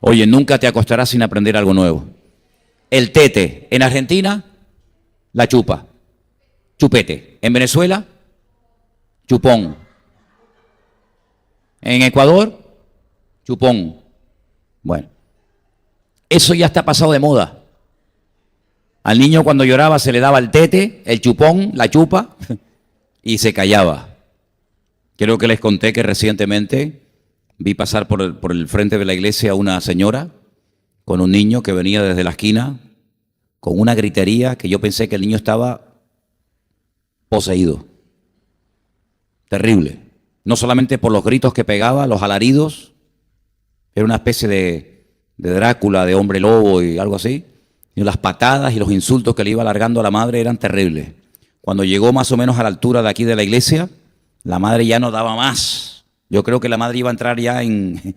Oye, nunca te acostarás sin aprender algo nuevo. El tete. En Argentina, la chupa. Chupete. En Venezuela, chupón. En Ecuador, chupón. Bueno. Eso ya está pasado de moda. Al niño cuando lloraba se le daba el tete, el chupón, la chupa, y se callaba. Creo que les conté que recientemente vi pasar por el frente de la iglesia a una señora con un niño que venía desde la esquina con una gritería que yo pensé que el niño estaba poseído. Terrible. No solamente por los gritos que pegaba, los alaridos, era una especie de Drácula, de hombre lobo y algo así. Y las patadas y los insultos que le iba largando a la madre eran terribles. Cuando llegó más o menos a la altura de aquí de la iglesia, la madre ya no daba más. Yo creo que la madre iba a entrar ya en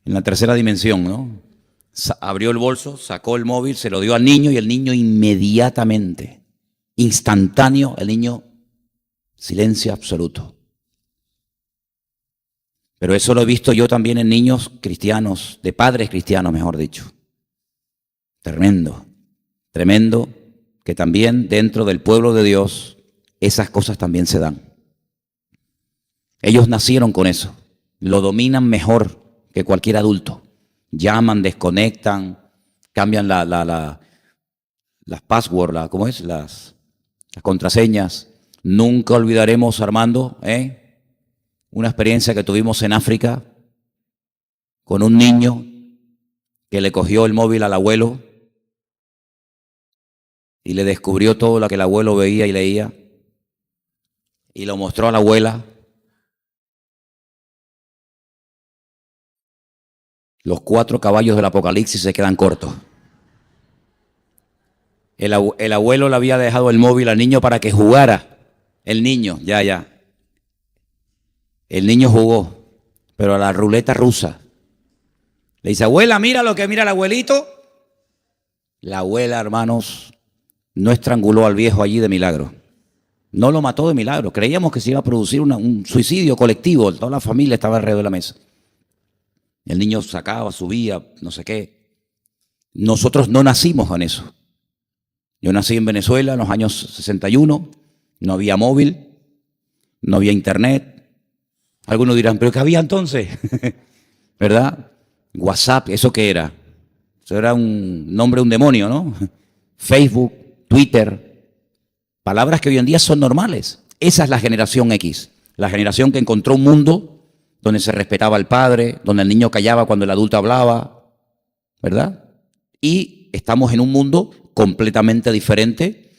la tercera dimensión, ¿no? Abrió el bolso, sacó el móvil, se lo dio al niño y el niño inmediatamente, instantáneo, el niño, silencio absoluto. Pero eso lo he visto yo también en niños cristianos, de padres cristianos, mejor dicho. Tremendo, tremendo, que también dentro del pueblo de Dios esas cosas también se dan. Ellos nacieron con eso, lo dominan mejor que cualquier adulto. Llaman, desconectan, cambian las passwords, ¿cómo es? Las contraseñas. Nunca olvidaremos, Armando, una experiencia que tuvimos en África con un niño que le cogió el móvil al abuelo y le descubrió todo lo que el abuelo veía y leía y lo mostró a la abuela. Los 4 caballos del Apocalipsis se quedan cortos. El abuelo le había dejado el móvil al niño para que jugara. El niño, ya. El niño jugó, pero a la ruleta rusa. Le dice, abuela, mira lo que mira el abuelito. La abuela, hermanos, no estranguló al viejo allí de milagro. No lo mató de milagro. Creíamos que se iba a producir un suicidio colectivo. Toda la familia estaba alrededor de la mesa. El niño sacaba, subía, no sé qué. Nosotros no nacimos con eso. Yo nací en Venezuela en los años 61. No había móvil, no había internet. Algunos dirán, ¿pero qué había entonces? ¿Verdad? WhatsApp, ¿eso qué era? Eso era un nombre de un demonio, ¿no? Facebook, Twitter, palabras que hoy en día son normales. Esa es la generación X, la generación que encontró un mundo donde se respetaba al padre, donde el niño callaba cuando el adulto hablaba, ¿verdad? Y estamos en un mundo completamente diferente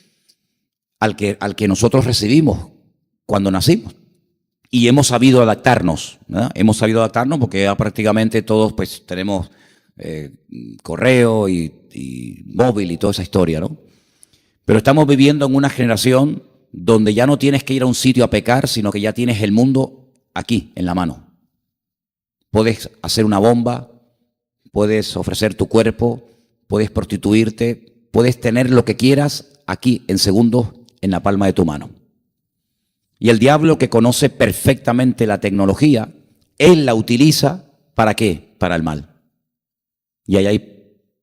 al que nosotros recibimos cuando nacimos. Y hemos sabido adaptarnos, ¿verdad? Hemos sabido adaptarnos porque ya prácticamente todos pues tenemos correo y móvil y toda esa historia, ¿no? Pero estamos viviendo en una generación donde ya no tienes que ir a un sitio a pecar, sino que ya tienes el mundo aquí, en la mano. Puedes hacer una bomba, puedes ofrecer tu cuerpo, puedes prostituirte, puedes tener lo que quieras aquí en segundos en la palma de tu mano. Y el diablo, que conoce perfectamente la tecnología, él la utiliza ¿para qué? Para el mal. Y ahí hay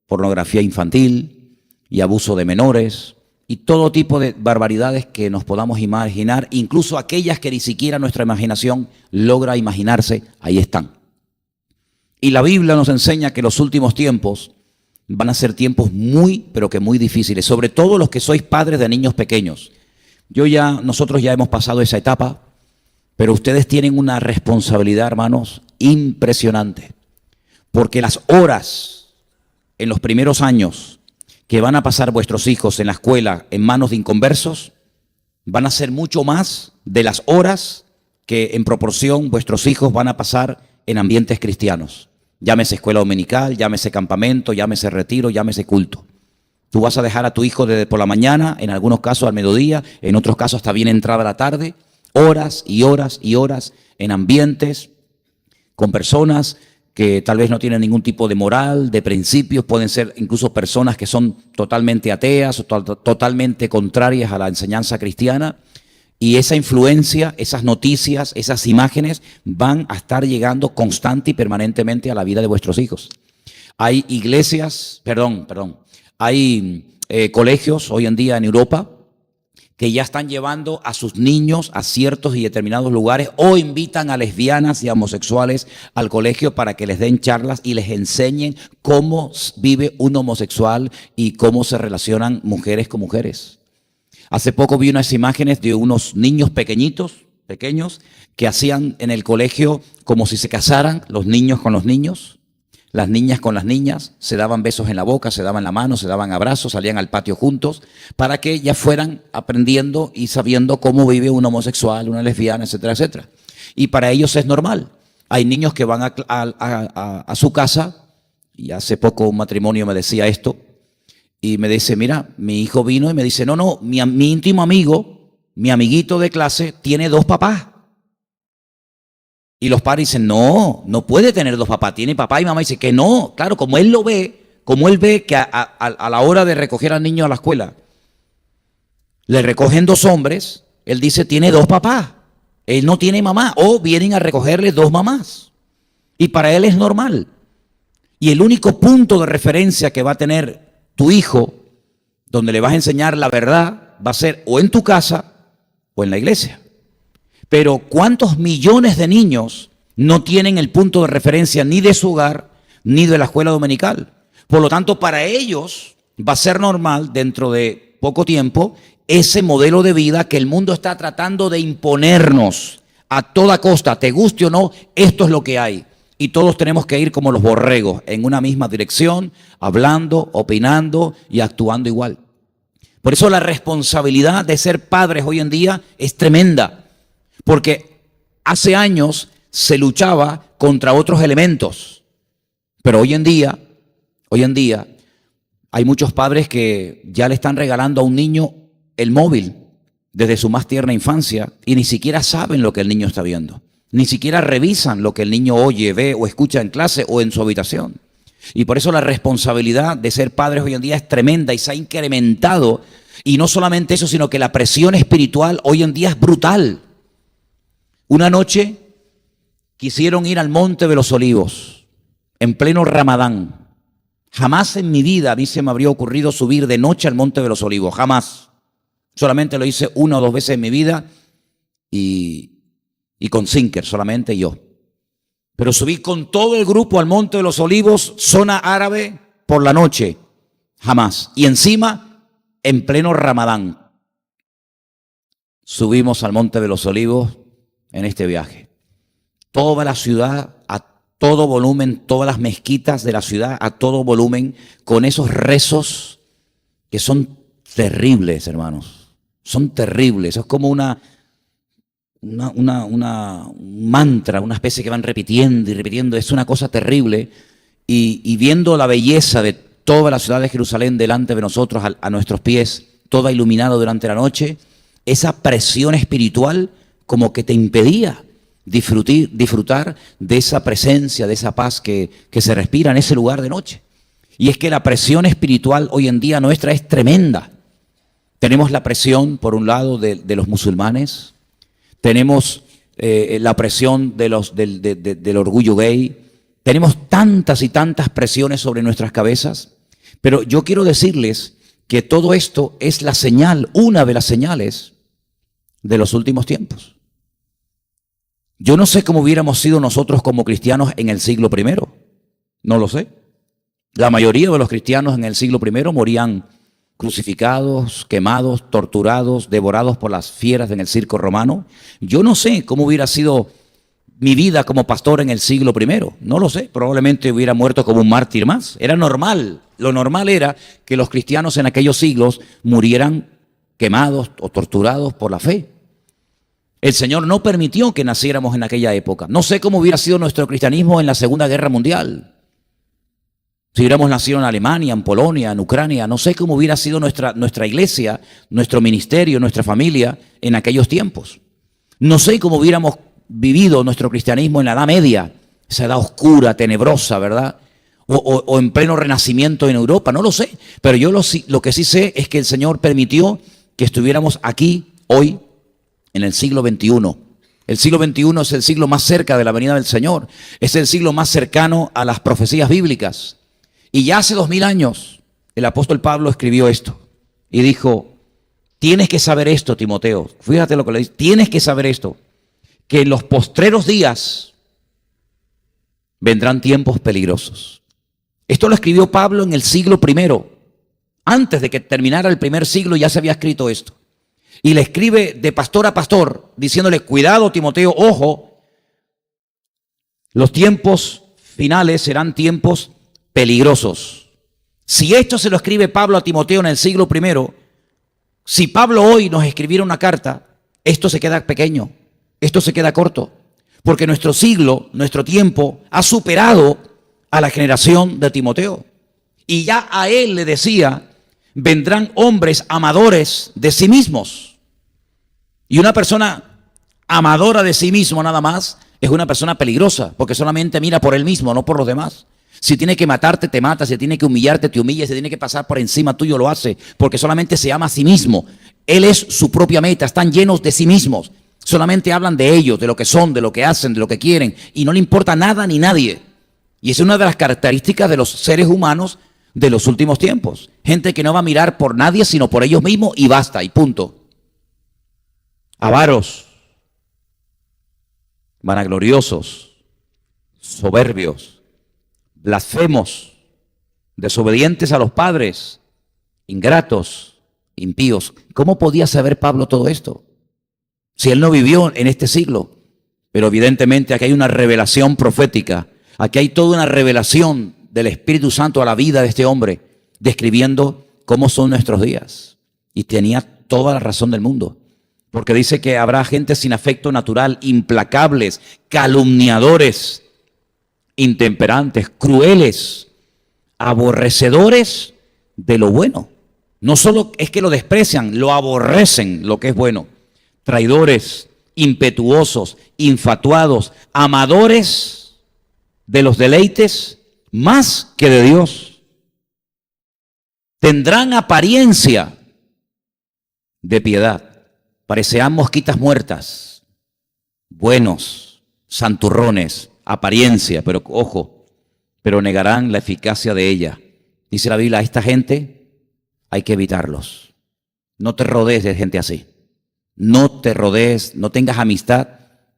pornografía infantil y abuso de menores y todo tipo de barbaridades que nos podamos imaginar, incluso aquellas que ni siquiera nuestra imaginación logra imaginarse, ahí están. Y la Biblia nos enseña que los últimos tiempos van a ser tiempos muy, pero que muy difíciles, sobre todo los que sois padres de niños pequeños. Nosotros ya hemos pasado esa etapa, pero ustedes tienen una responsabilidad, hermanos, impresionante, porque las horas en los primeros años que van a pasar vuestros hijos en la escuela en manos de inconversos van a ser mucho más de las horas que en proporción vuestros hijos van a pasar en ambientes cristianos. Llámese escuela dominical, llámese campamento, llámese retiro, llámese culto. Tú vas a dejar a tu hijo desde por la mañana, en algunos casos al mediodía, en otros casos hasta bien entrada la tarde, horas y horas y horas en ambientes con personas que tal vez no tienen ningún tipo de moral, de principios, pueden ser incluso personas que son totalmente ateas o totalmente contrarias a la enseñanza cristiana. Y esa influencia, esas noticias, esas imágenes van a estar llegando constante y permanentemente a la vida de vuestros hijos. Hay iglesias, hay colegios hoy en día en Europa que ya están llevando a sus niños a ciertos y determinados lugares o invitan a lesbianas y a homosexuales al colegio para que les den charlas y les enseñen cómo vive un homosexual y cómo se relacionan mujeres con mujeres. Hace poco vi unas imágenes de unos niños pequeños, que hacían en el colegio como si se casaran los niños con los niños, las niñas con las niñas, se daban besos en la boca, se daban la mano, se daban abrazos, salían al patio juntos, para que ya fueran aprendiendo y sabiendo cómo vive un homosexual, una lesbiana, etcétera, etcétera. Y para ellos es normal. Hay niños que van a su casa, y hace poco un matrimonio me decía esto, y me dice, mira, mi hijo vino y me dice, no, mi íntimo amigo, mi amiguito de clase, tiene 2 papás. Y los padres dicen, no puede tener 2 papás, tiene papá y mamá. Y dice que no, claro, como él ve que a la hora de recoger al niño a la escuela, le recogen 2 hombres, él dice, tiene 2 papás, él no tiene mamá, o vienen a recogerle 2 mamás. Y para él es normal. Y el único punto de referencia que va a tener tu hijo, donde le vas a enseñar la verdad, va a ser o en tu casa o en la iglesia. Pero ¿cuántos millones de niños no tienen el punto de referencia ni de su hogar ni de la escuela dominical? Por lo tanto, para ellos va a ser normal dentro de poco tiempo ese modelo de vida que el mundo está tratando de imponernos a toda costa, te guste o no, esto es lo que hay. Y todos tenemos que ir como los borregos, en una misma dirección, hablando, opinando y actuando igual. Por eso la responsabilidad de ser padres hoy en día es tremenda, porque hace años se luchaba contra otros elementos, pero hoy en día hay muchos padres que ya le están regalando a un niño el móvil desde su más tierna infancia y ni siquiera saben lo que el niño está viendo. Ni siquiera revisan lo que el niño oye, ve o escucha en clase o en su habitación. Y por eso la responsabilidad de ser padres hoy en día es tremenda y se ha incrementado. Y no solamente eso, sino que la presión espiritual hoy en día es brutal. Una noche quisieron ir al Monte de los Olivos, en pleno Ramadán. Jamás en mi vida a mí se me habría ocurrido subir de noche al Monte de los Olivos, jamás. Solamente lo hice 1 o 2 veces en mi vida y con Sinker, solamente yo. Pero subí con todo el grupo al Monte de los Olivos, zona árabe, por la noche, jamás. Y encima, en pleno Ramadán, subimos al Monte de los Olivos en este viaje. Toda la ciudad, a todo volumen, todas las mezquitas de la ciudad, a todo volumen, con esos rezos que son terribles, hermanos. Son terribles. Es como un mantra, una especie que van repitiendo y repitiendo, es una cosa terrible, y viendo la belleza de toda la ciudad de Jerusalén delante de nosotros, a nuestros pies, toda iluminada durante la noche, esa presión espiritual como que te impedía disfrutar de esa presencia, de esa paz que se respira en ese lugar de noche. Y es que la presión espiritual hoy en día nuestra es tremenda. Tenemos la presión, por un lado, de los musulmanes. Tenemos la presión del orgullo gay. Tenemos tantas y tantas presiones sobre nuestras cabezas Pero yo quiero decirles que todo esto es la señal, una de las señales de los últimos tiempos. Yo no sé cómo hubiéramos sido nosotros como cristianos en el siglo I. No lo sé. La mayoría de los cristianos en el siglo I morían crucificados, quemados, torturados, devorados por las fieras en el circo romano. Yo no sé cómo hubiera sido mi vida como pastor en el siglo I. No lo sé. Probablemente hubiera muerto como un mártir más. Era normal. Lo normal era que los cristianos en aquellos siglos murieran quemados o torturados por la fe. El Señor no permitió que naciéramos en aquella época. No sé cómo hubiera sido nuestro cristianismo en la Segunda Guerra Mundial. Si hubiéramos nacido en Alemania, en Polonia, en Ucrania, no sé cómo hubiera sido nuestra iglesia, nuestro ministerio, nuestra familia en aquellos tiempos. No sé cómo hubiéramos vivido nuestro cristianismo en la Edad Media, esa edad oscura, tenebrosa, ¿verdad? O en pleno renacimiento en Europa, no lo sé. Pero yo lo que sí sé es que el Señor permitió que estuviéramos aquí hoy en el siglo XXI. El siglo XXI es el siglo más cerca de la venida del Señor. Es el siglo más cercano a las profecías bíblicas. Y ya hace 2000 años el apóstol Pablo escribió esto y dijo, tienes que saber esto, Timoteo. Fíjate lo que le dice, tienes que saber esto, que en los postreros días vendrán tiempos peligrosos. Esto lo escribió Pablo en el siglo I. Antes de que terminara el primer siglo ya se había escrito esto. Y le escribe de pastor a pastor, diciéndole, cuidado Timoteo, ojo, los tiempos finales serán tiempos peligrosos. Si esto se lo escribe Pablo a Timoteo en el siglo I, si Pablo hoy nos escribiera una carta, esto se queda pequeño, esto se queda corto, porque nuestro siglo, nuestro tiempo, ha superado a la generación de Timoteo. Y ya a él le decía, vendrán hombres amadores de sí mismos. Y una persona amadora de sí mismo nada más es una persona peligrosa, porque solamente mira por él mismo, no por los demás. Si tiene que matarte, te mata. Si tiene que humillarte, te humilla. Si tiene que pasar por encima tuyo, lo hace, porque solamente se ama a sí mismo. Él es su propia meta, están llenos de sí mismos. Solamente hablan de ellos, de lo que son, de lo que hacen, de lo que quieren, y no le importa nada ni nadie. Y es una de las características de los seres humanos de los últimos tiempos. Gente que no va a mirar por nadie, sino por ellos mismos, y basta, y punto. Avaros, vanagloriosos, soberbios, blasfemos, desobedientes a los padres, ingratos, impíos. ¿Cómo podía saber Pablo todo esto? Si él no vivió en este siglo. Pero evidentemente aquí hay una revelación profética. Aquí hay toda una revelación del Espíritu Santo a la vida de este hombre, describiendo cómo son nuestros días. Y tenía toda la razón del mundo. Porque dice que habrá gente sin afecto natural, implacables, calumniadores, intemperantes, crueles, aborrecedores de lo bueno. No solo es que lo desprecian, lo aborrecen lo que es bueno. Traidores, impetuosos, infatuados, amadores de los deleites más que de Dios. Tendrán apariencia de piedad. Parecerán mosquitas muertas, buenos, santurrones, apariencia, pero ojo, pero negarán la eficacia de ella. Dice la Biblia, a esta gente hay que evitarlos. No te rodees de gente así. No te rodees, no tengas amistad,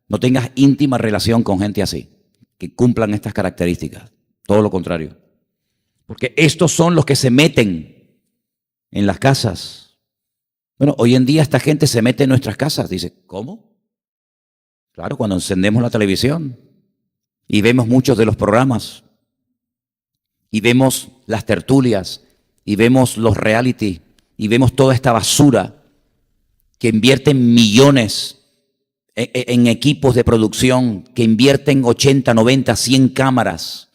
no tengas íntima relación con gente así, que cumplan estas características. Todo lo contrario. Porque estos son los que se meten en las casas. Bueno, hoy en día esta gente se mete en nuestras casas. Dice, ¿cómo? Claro, cuando encendemos la televisión y vemos muchos de los programas y vemos las tertulias y vemos los reality y vemos toda esta basura que invierten millones en equipos de producción, que invierten 80, 90, 100 cámaras,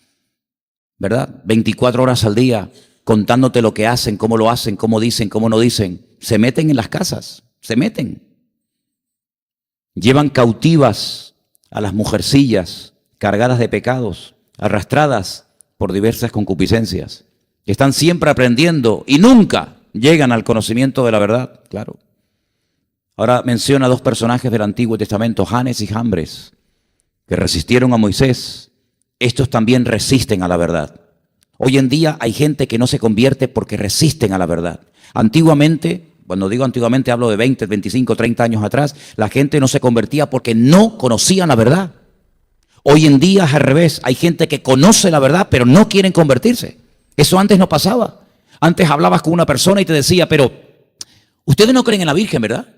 ¿verdad? 24 horas al día contándote lo que hacen, cómo dicen, cómo no dicen. Se meten en las casas, se meten. Llevan cautivas a las mujercillas cargadas de pecados, arrastradas por diversas concupiscencias, que están siempre aprendiendo y nunca llegan al conocimiento de la verdad, claro. Ahora menciona dos personajes del Antiguo Testamento, Janes y Jambres, que resistieron a Moisés. Estos también resisten a la verdad. Hoy en día hay gente que no se convierte porque resisten a la verdad. Antiguamente, cuando digo antiguamente hablo de 20, 25, 30 años atrás, la gente no se convertía porque no conocían la verdad. Hoy en día es al revés, hay gente que conoce la verdad pero no quieren convertirse. Eso antes no pasaba. Antes hablabas con una persona y te decía, pero ustedes no creen en la Virgen, ¿verdad?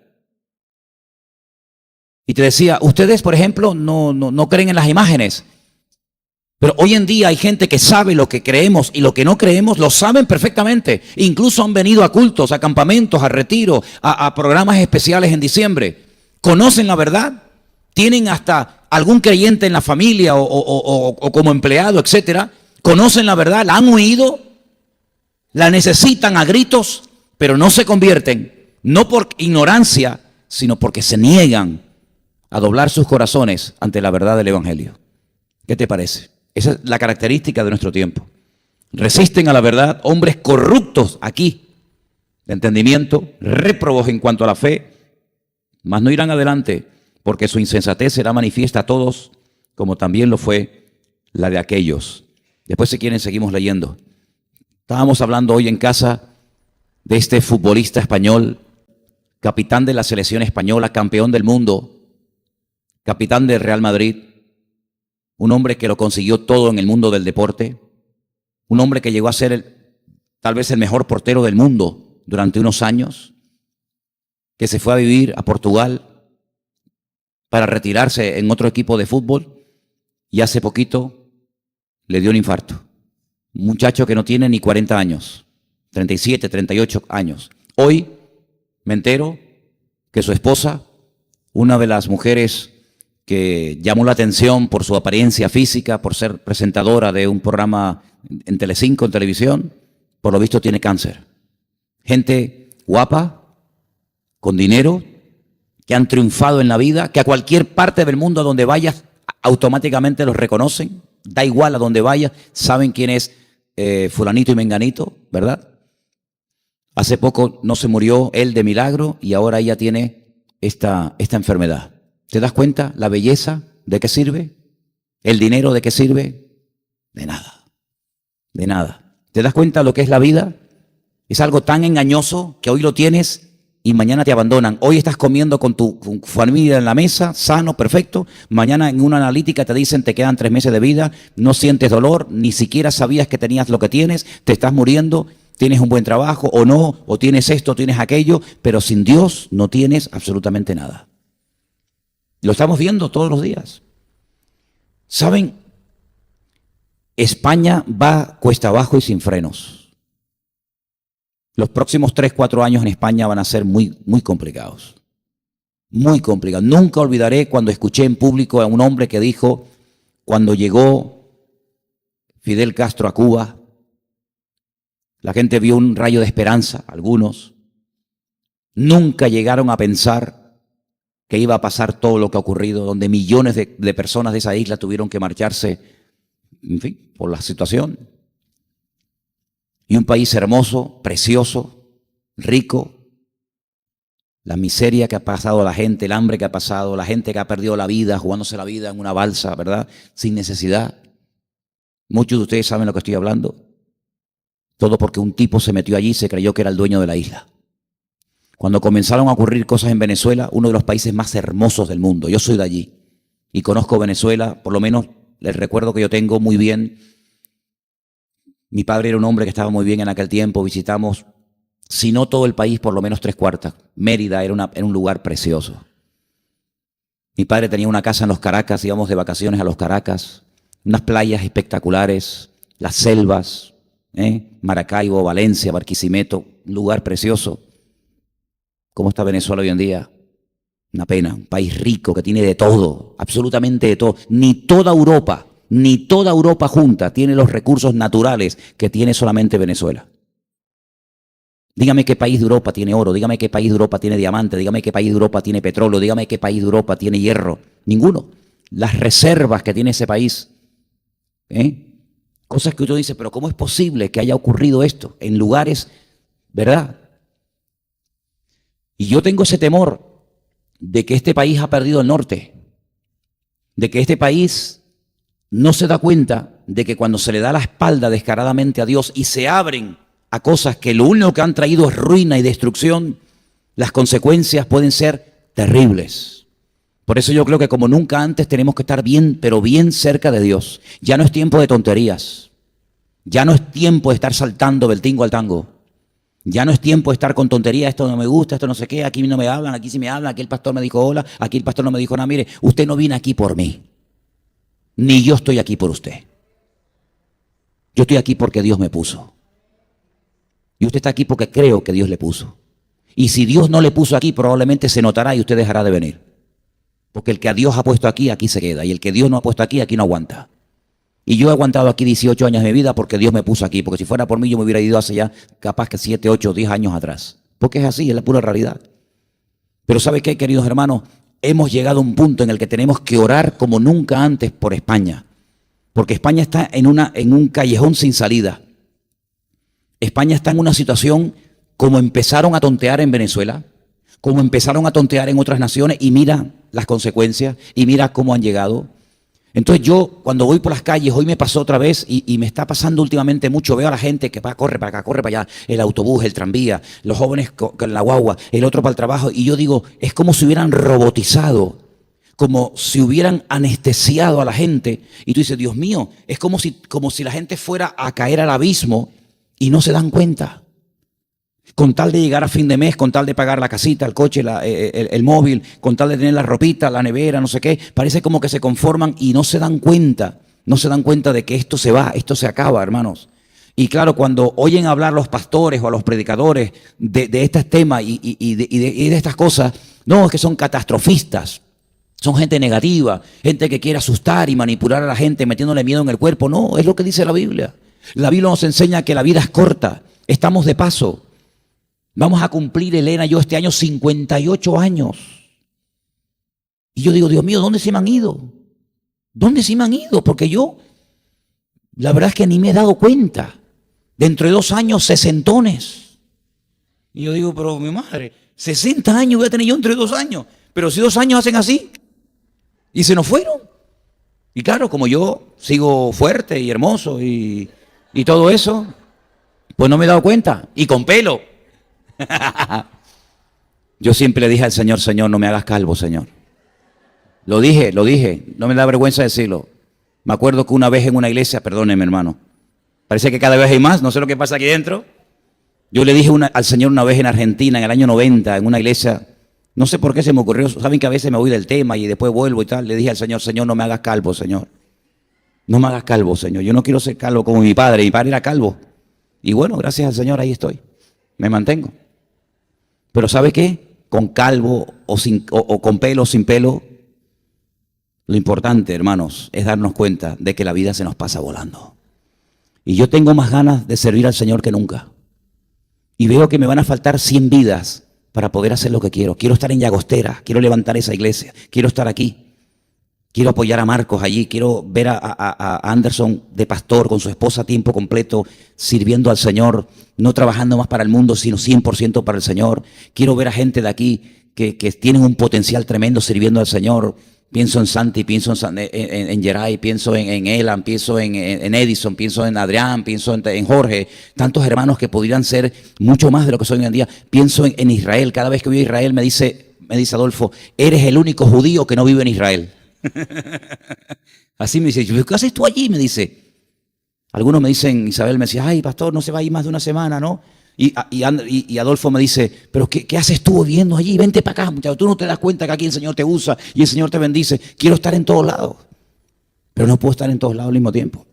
Y te decía, ustedes, por ejemplo, no creen en las imágenes. Pero hoy en día hay gente que sabe lo que creemos y lo que no creemos, lo saben perfectamente. Incluso han venido a cultos, a campamentos, a retiro, a programas especiales en diciembre. Conocen la verdad, tienen hasta algún creyente en la familia o como empleado, etcétera. Conocen la verdad, la han oído, la necesitan a gritos, pero no se convierten, no por ignorancia, sino porque se niegan a doblar sus corazones ante la verdad del Evangelio. ¿Qué te parece? Esa es la característica de nuestro tiempo. Resisten a la verdad, hombres corruptos aquí, de entendimiento, réprobos en cuanto a la fe, mas no irán adelante, porque su insensatez será manifiesta a todos, como también lo fue la de aquellos. Después, si quieren, seguimos leyendo. Estábamos hablando hoy en casa de este futbolista español, capitán de la selección española, campeón del mundo, capitán del Real Madrid, un hombre que lo consiguió todo en el mundo del deporte, un hombre que llegó a ser tal vez el mejor portero del mundo durante unos años, que se fue a vivir a Portugal para retirarse en otro equipo de fútbol y hace poquito le dio un infarto. Un muchacho que no tiene ni 40 años, 37, 38 años. Hoy me entero que su esposa, una de las mujeres que llamó la atención por su apariencia física, por ser presentadora de un programa en Telecinco, en televisión, por lo visto tiene cáncer. Gente guapa, con dinero, que han triunfado en la vida, que a cualquier parte del mundo a donde vayas automáticamente los reconocen, da igual a donde vayas, saben quién es fulanito y menganito, ¿verdad? Hace poco no se murió él de milagro y ahora ella tiene esta enfermedad. ¿Te das cuenta la belleza de qué sirve? ¿El dinero de qué sirve? De nada, de nada. ¿Te das cuenta lo que es la vida? Es algo tan engañoso que hoy lo tienes y mañana te abandonan. Hoy estás comiendo con tu familia en la mesa, sano, perfecto. Mañana en una analítica te dicen te quedan 3 meses de vida, no sientes dolor, ni siquiera sabías que tenías lo que tienes, te estás muriendo, tienes un buen trabajo o no, o tienes esto, tienes aquello, pero sin Dios no tienes absolutamente nada. Lo estamos viendo todos los días. ¿Saben? España va cuesta abajo y sin frenos. Los próximos 3, 4 años en España van a ser muy, muy complicados. Muy complicados. Nunca olvidaré cuando escuché en público a un hombre que dijo, cuando llegó Fidel Castro a Cuba, la gente vio un rayo de esperanza, algunos. Nunca llegaron a pensar que iba a pasar todo lo que ha ocurrido, donde millones de personas de esa isla tuvieron que marcharse, en fin, por la situación. Y un país hermoso, precioso, rico. La miseria que ha pasado la gente, el hambre que ha pasado, la gente que ha perdido la vida, jugándose la vida en una balsa, ¿verdad? Sin necesidad. Muchos de ustedes saben lo que estoy hablando. Todo porque un tipo se metió allí y se creyó que era el dueño de la isla. Cuando comenzaron a ocurrir cosas en Venezuela, uno de los países más hermosos del mundo. Yo soy de allí y conozco Venezuela, por lo menos el recuerdo que yo tengo muy bien. Mi padre era un hombre que estaba muy bien en aquel tiempo, visitamos, si no todo el país, por lo menos 3/4. Mérida era un lugar precioso. Mi padre tenía una casa en Los Caracas, íbamos de vacaciones a Los Caracas, unas playas espectaculares, las selvas, Maracaibo, Valencia, Barquisimeto, un lugar precioso. ¿Cómo está Venezuela hoy en día? Una pena, un país rico que tiene de todo, absolutamente de todo. Ni toda Europa junta tiene los recursos naturales que tiene solamente Venezuela. Dígame qué país de Europa tiene oro, dígame qué país de Europa tiene diamante, dígame qué país de Europa tiene petróleo, dígame qué país de Europa tiene hierro. Ninguno. Las reservas que tiene ese país. Cosas que uno dice, pero ¿cómo es posible que haya ocurrido esto en lugares, verdad? Y yo tengo ese temor de que este país ha perdido el norte, de que este país no se da cuenta de que cuando se le da la espalda descaradamente a Dios y se abren a cosas que lo único que han traído es ruina y destrucción, las consecuencias pueden ser terribles. Por eso yo creo que como nunca antes tenemos que estar bien, pero bien cerca de Dios. Ya no es tiempo de tonterías. Ya no es tiempo de estar saltando del tingo al tango. Ya no es tiempo de estar con tonterías, esto no me gusta, esto no sé qué, aquí no me hablan, aquí sí me hablan, aquí el pastor me dijo hola, aquí el pastor no me dijo nada. Mire, usted no viene aquí por mí, ni yo estoy aquí por usted. Yo estoy aquí porque Dios me puso. Y usted está aquí porque creo que Dios le puso. Y si Dios no le puso aquí, probablemente se notará y usted dejará de venir. Porque el que a Dios ha puesto aquí, aquí se queda. Y el que Dios no ha puesto aquí, aquí no aguanta. Y yo he aguantado aquí 18 años de mi vida porque Dios me puso aquí. Porque si fuera por mí, yo me hubiera ido hace ya capaz que 7, 8, 10 años atrás. Porque es así, es la pura realidad. Pero ¿sabe qué, queridos hermanos? Hemos llegado a un punto en el que tenemos que orar como nunca antes por España. Porque España está en un callejón sin salida. España está en una situación como empezaron a tontear en Venezuela, como empezaron a tontear en otras naciones, y mira las consecuencias, y mira cómo han llegado. Entonces yo, cuando voy por las calles, hoy me pasó otra vez, y me está pasando últimamente mucho, veo a la gente que va, corre para acá, corre para allá, el autobús, el tranvía, los jóvenes con la guagua, el otro para el trabajo, y yo digo, es como si hubieran robotizado, como si hubieran anestesiado a la gente, y tú dices, Dios mío, es como si la gente fuera a caer al abismo, y no se dan cuenta. Con tal de llegar a fin de mes, con tal de pagar la casita, el coche, el móvil, con tal de tener la ropita, la nevera, no sé qué, parece como que se conforman y no se dan cuenta. No se dan cuenta de que esto se va, esto se acaba, hermanos. Y claro, cuando oyen hablar los pastores o a los predicadores de estos temas y de estas cosas, no, es que son catastrofistas. Son gente negativa, gente que quiere asustar y manipular a la gente metiéndole miedo en el cuerpo. No, es lo que dice la Biblia. La Biblia nos enseña que la vida es corta, estamos de paso. Vamos a cumplir, Elena y yo, este año 58 años. Y yo digo, Dios mío, ¿dónde se me han ido? ¿Dónde se me han ido? Porque yo, la verdad es que ni me he dado cuenta. Dentro de 2 años, sesentones. Y yo digo, pero mi madre, 60 años voy a tener yo entre 2 años. Pero si 2 años hacen así, y se nos fueron. Y claro, como yo sigo fuerte y hermoso y todo eso, pues no me he dado cuenta. Y con pelo. Yo siempre le dije al Señor, Señor, no me hagas calvo, Señor. Lo dije, no me da vergüenza decirlo. Me acuerdo que una vez en una iglesia, perdóneme hermano, parece que cada vez hay más, no sé lo que pasa aquí dentro. Yo le dije al Señor una vez en Argentina, en el año 90, en una iglesia, no sé por qué se me ocurrió, saben que a veces me voy del tema y después vuelvo y tal, le dije al Señor, Señor, no me hagas calvo, Señor. No me hagas calvo, Señor, yo no quiero ser calvo como mi padre era calvo. Y bueno, gracias al Señor ahí estoy, me mantengo. Pero ¿sabe qué? Con calvo o con pelo o sin pelo, lo importante, hermanos, es darnos cuenta de que la vida se nos pasa volando. Y yo tengo más ganas de servir al Señor que nunca. Y veo que me van a faltar 100 vidas para poder hacer lo que quiero. Quiero estar en Llagostera, quiero levantar esa iglesia, quiero estar aquí. Quiero apoyar a Marcos allí, quiero ver a Anderson de pastor con su esposa a tiempo completo, sirviendo al Señor, no trabajando más para el mundo, sino 100% para el Señor. Quiero ver a gente de aquí que tienen un potencial tremendo sirviendo al Señor. Pienso en Santi, pienso en Geray, pienso en Elan, pienso en Edison, pienso en Adrián, pienso en Jorge. Tantos hermanos que podrían ser mucho más de lo que son hoy en día. Pienso en Israel. Cada vez que voy a Israel me dice Adolfo, eres el único judío que no vive en Israel. Así me dice, ¿qué haces tú allí? Me dice. Algunos me dicen, Isabel me decía, ay pastor, no se va a ir más de una semana, ¿no? Y Adolfo me dice, pero ¿qué haces tú viviendo allí? Vente para acá, muchacho, tú no te das cuenta que aquí el Señor te usa y el Señor te bendice. Quiero estar en todos lados, pero no puedo estar en todos lados al mismo tiempo.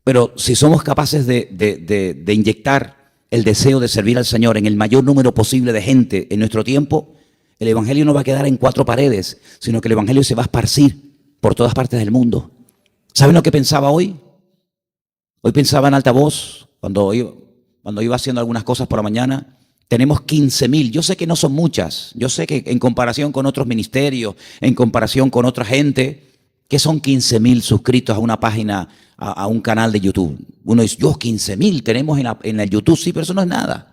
Pero si somos capaces de inyectar el deseo de servir al Señor en el mayor número posible de gente en nuestro tiempo, el Evangelio no va a quedar en 4 paredes, sino que el Evangelio se va a esparcir por todas partes del mundo. ¿Saben lo que pensaba hoy? Hoy pensaba en alta voz, cuando iba haciendo algunas cosas por la mañana. Tenemos 15,000, yo sé que no son muchas, yo sé que en comparación con otros ministerios, en comparación con otra gente, que son 15,000 suscritos a una página, a un canal de YouTube. Uno dice, 15,000 tenemos en el YouTube, sí, pero eso no es nada.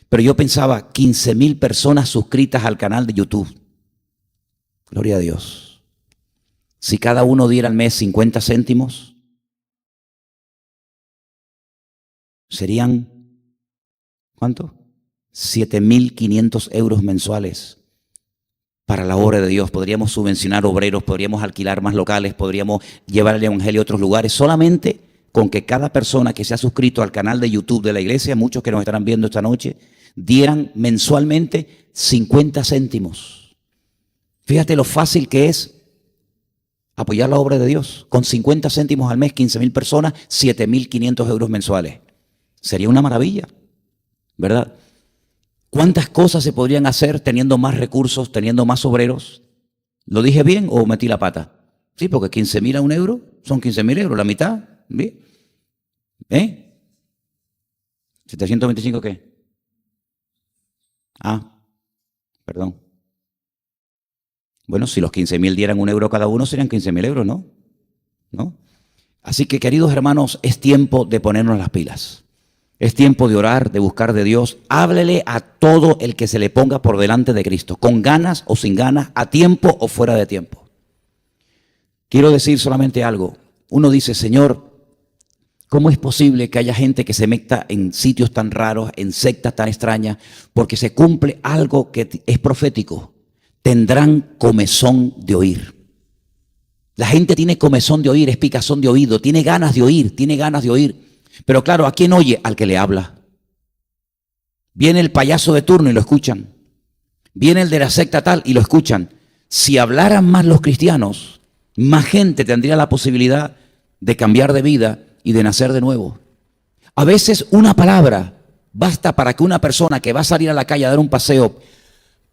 Pero yo pensaba, 15,000 personas suscritas al canal de YouTube. Gloria a Dios. Si cada uno diera al mes 50 céntimos, serían, ¿cuánto? 7.500 euros mensuales para la obra de Dios. Podríamos subvencionar obreros, podríamos alquilar más locales, podríamos llevar el evangelio a otros lugares, solamente con que cada persona que se ha suscrito al canal de YouTube de la iglesia, muchos que nos estarán viendo esta noche, dieran mensualmente 50 céntimos. Fíjate lo fácil que es apoyar la obra de Dios. Con 50 céntimos al mes, 15.000 personas, 7.500 euros mensuales. Sería una maravilla, ¿verdad? ¿Cuántas cosas se podrían hacer teniendo más recursos, teniendo más obreros? ¿Lo dije bien o metí la pata? Sí, porque 15.000 a un euro son 15.000 euros, la mitad. ¿Bien? ¿725 qué? Perdón. Bueno, si los 15.000 dieran un euro cada uno, serían 15.000 euros, ¿no? ¿No? Así que, queridos hermanos, es tiempo de ponernos las pilas. Es tiempo de orar, de buscar de Dios. Háblele a todo el que se le ponga por delante de Cristo, con ganas o sin ganas, a tiempo o fuera de tiempo. Quiero decir solamente algo. Uno dice, Señor, ¿cómo es posible que haya gente que se meta en sitios tan raros, en sectas tan extrañas? Porque se cumple algo que es profético. Tendrán comezón de oír. La gente tiene comezón de oír, es picazón de oído, tiene ganas de oír, tiene ganas de oír. Pero claro, ¿a quién oye? Al que le habla. Viene el payaso de turno y lo escuchan. Viene el de la secta tal y lo escuchan. Si hablaran más los cristianos, más gente tendría la posibilidad de cambiar de vida y de nacer de nuevo. A veces una palabra basta para que una persona que va a salir a la calle a dar un paseo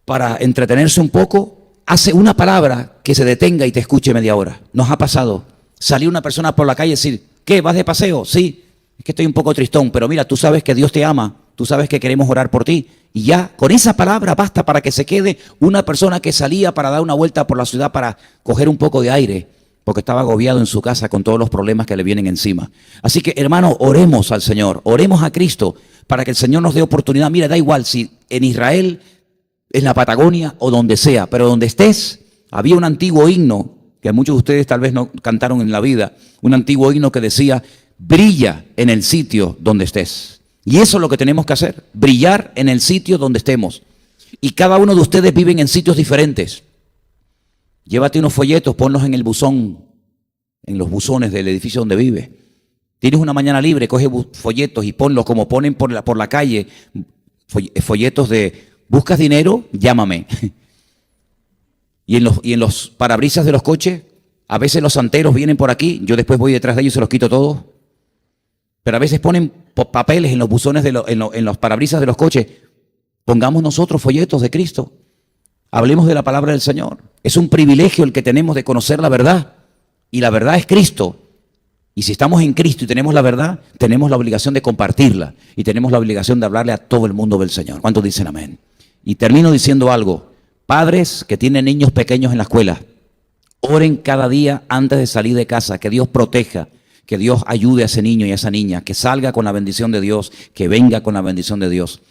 para entretenerse un poco, hace una palabra que se detenga y te escuche media hora. Nos ha pasado. Salió una persona por la calle y decir, ¿qué? ¿Vas de paseo? Sí. Es que estoy un poco tristón, pero mira, tú sabes que Dios te ama, tú sabes que queremos orar por ti. Y ya, con esa palabra basta para que se quede una persona que salía para dar una vuelta por la ciudad para coger un poco de aire, porque estaba agobiado en su casa con todos los problemas que le vienen encima. Así que, hermano, oremos al Señor, oremos a Cristo para que el Señor nos dé oportunidad. Mira, da igual si en Israel, en la Patagonia o donde sea, pero donde estés, había un antiguo himno que muchos de ustedes tal vez no cantaron en la vida, un antiguo himno que decía, brilla en el sitio donde estés. Y eso es lo que tenemos que hacer, brillar en el sitio donde estemos. Y cada uno de ustedes viven en sitios diferentes. Llévate unos folletos, ponlos en el buzón, en los buzones del edificio donde vives. Tienes una mañana libre, coge folletos y ponlos como ponen por la calle, folletos de, ¿buscas dinero? Llámame. Y en los parabrisas de los coches, a veces los santeros vienen por aquí, yo después voy detrás de ellos y se los quito todos. Pero a veces ponen papeles en los buzones, en los parabrisas de los coches. Pongamos nosotros folletos de Cristo. Hablemos de la palabra del Señor. Es un privilegio el que tenemos de conocer la verdad. Y la verdad es Cristo. Y si estamos en Cristo y tenemos la verdad, tenemos la obligación de compartirla. Y tenemos la obligación de hablarle a todo el mundo del Señor. ¿Cuántos dicen amén? Y termino diciendo algo. Padres que tienen niños pequeños en la escuela, oren cada día antes de salir de casa, que Dios proteja, que Dios ayude a ese niño y a esa niña, que salga con la bendición de Dios, que venga con la bendición de Dios.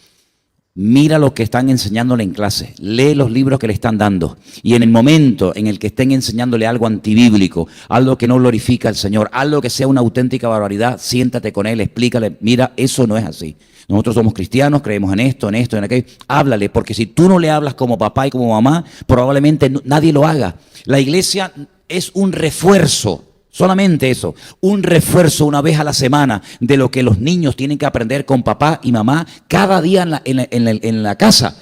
Mira lo que están enseñándole en clase, lee los libros que le están dando y en el momento en el que estén enseñándole algo antibíblico, algo que no glorifica al Señor, algo que sea una auténtica barbaridad, siéntate con él, explícale, mira, eso no es así. Nosotros somos cristianos, creemos en esto, en aquello. Háblale, porque si tú no le hablas como papá y como mamá, probablemente nadie lo haga. La iglesia es un refuerzo. Solamente eso, un refuerzo una vez a la semana de lo que los niños tienen que aprender con papá y mamá cada día en la casa.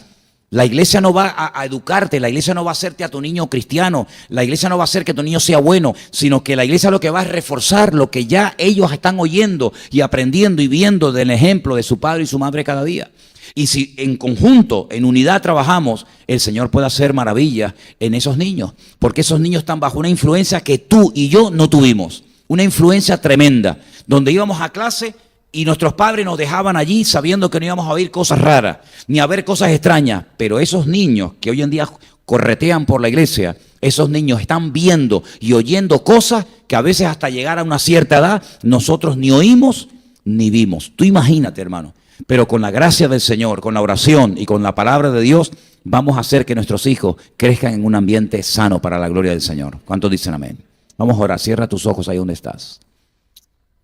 La iglesia no va a educarte, la iglesia no va a hacerte a tu niño cristiano, la iglesia no va a hacer que tu niño sea bueno, sino que la iglesia lo que va a reforzar lo que ya ellos están oyendo y aprendiendo y viendo del ejemplo de su padre y su madre cada día. Y si en conjunto, en unidad trabajamos, el Señor puede hacer maravillas en esos niños. Porque esos niños están bajo una influencia que tú y yo no tuvimos. Una influencia tremenda. Donde íbamos a clase y nuestros padres nos dejaban allí sabiendo que no íbamos a oír cosas raras, ni a ver cosas extrañas. Pero esos niños que hoy en día corretean por la iglesia, esos niños están viendo y oyendo cosas que a veces hasta llegar a una cierta edad nosotros ni oímos ni vimos. Tú imagínate, hermano. Pero con la gracia del Señor, con la oración y con la palabra de Dios, vamos a hacer que nuestros hijos crezcan en un ambiente sano para la gloria del Señor. ¿Cuántos dicen amén? Vamos a orar. Cierra tus ojos ahí donde estás.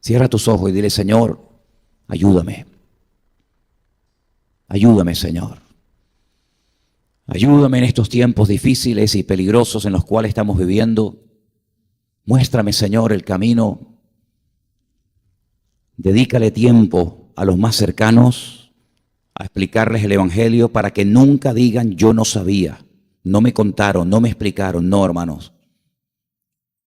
Cierra tus ojos y dile, Señor, Ayúdame. Ayúdame, Señor. Ayúdame en estos tiempos difíciles y peligrosos en los cuales estamos viviendo. Muéstrame, Señor, el camino. Dedícale tiempo a los más cercanos a explicarles el Evangelio para que nunca digan yo no sabía, no me contaron, no me explicaron. No, hermanos.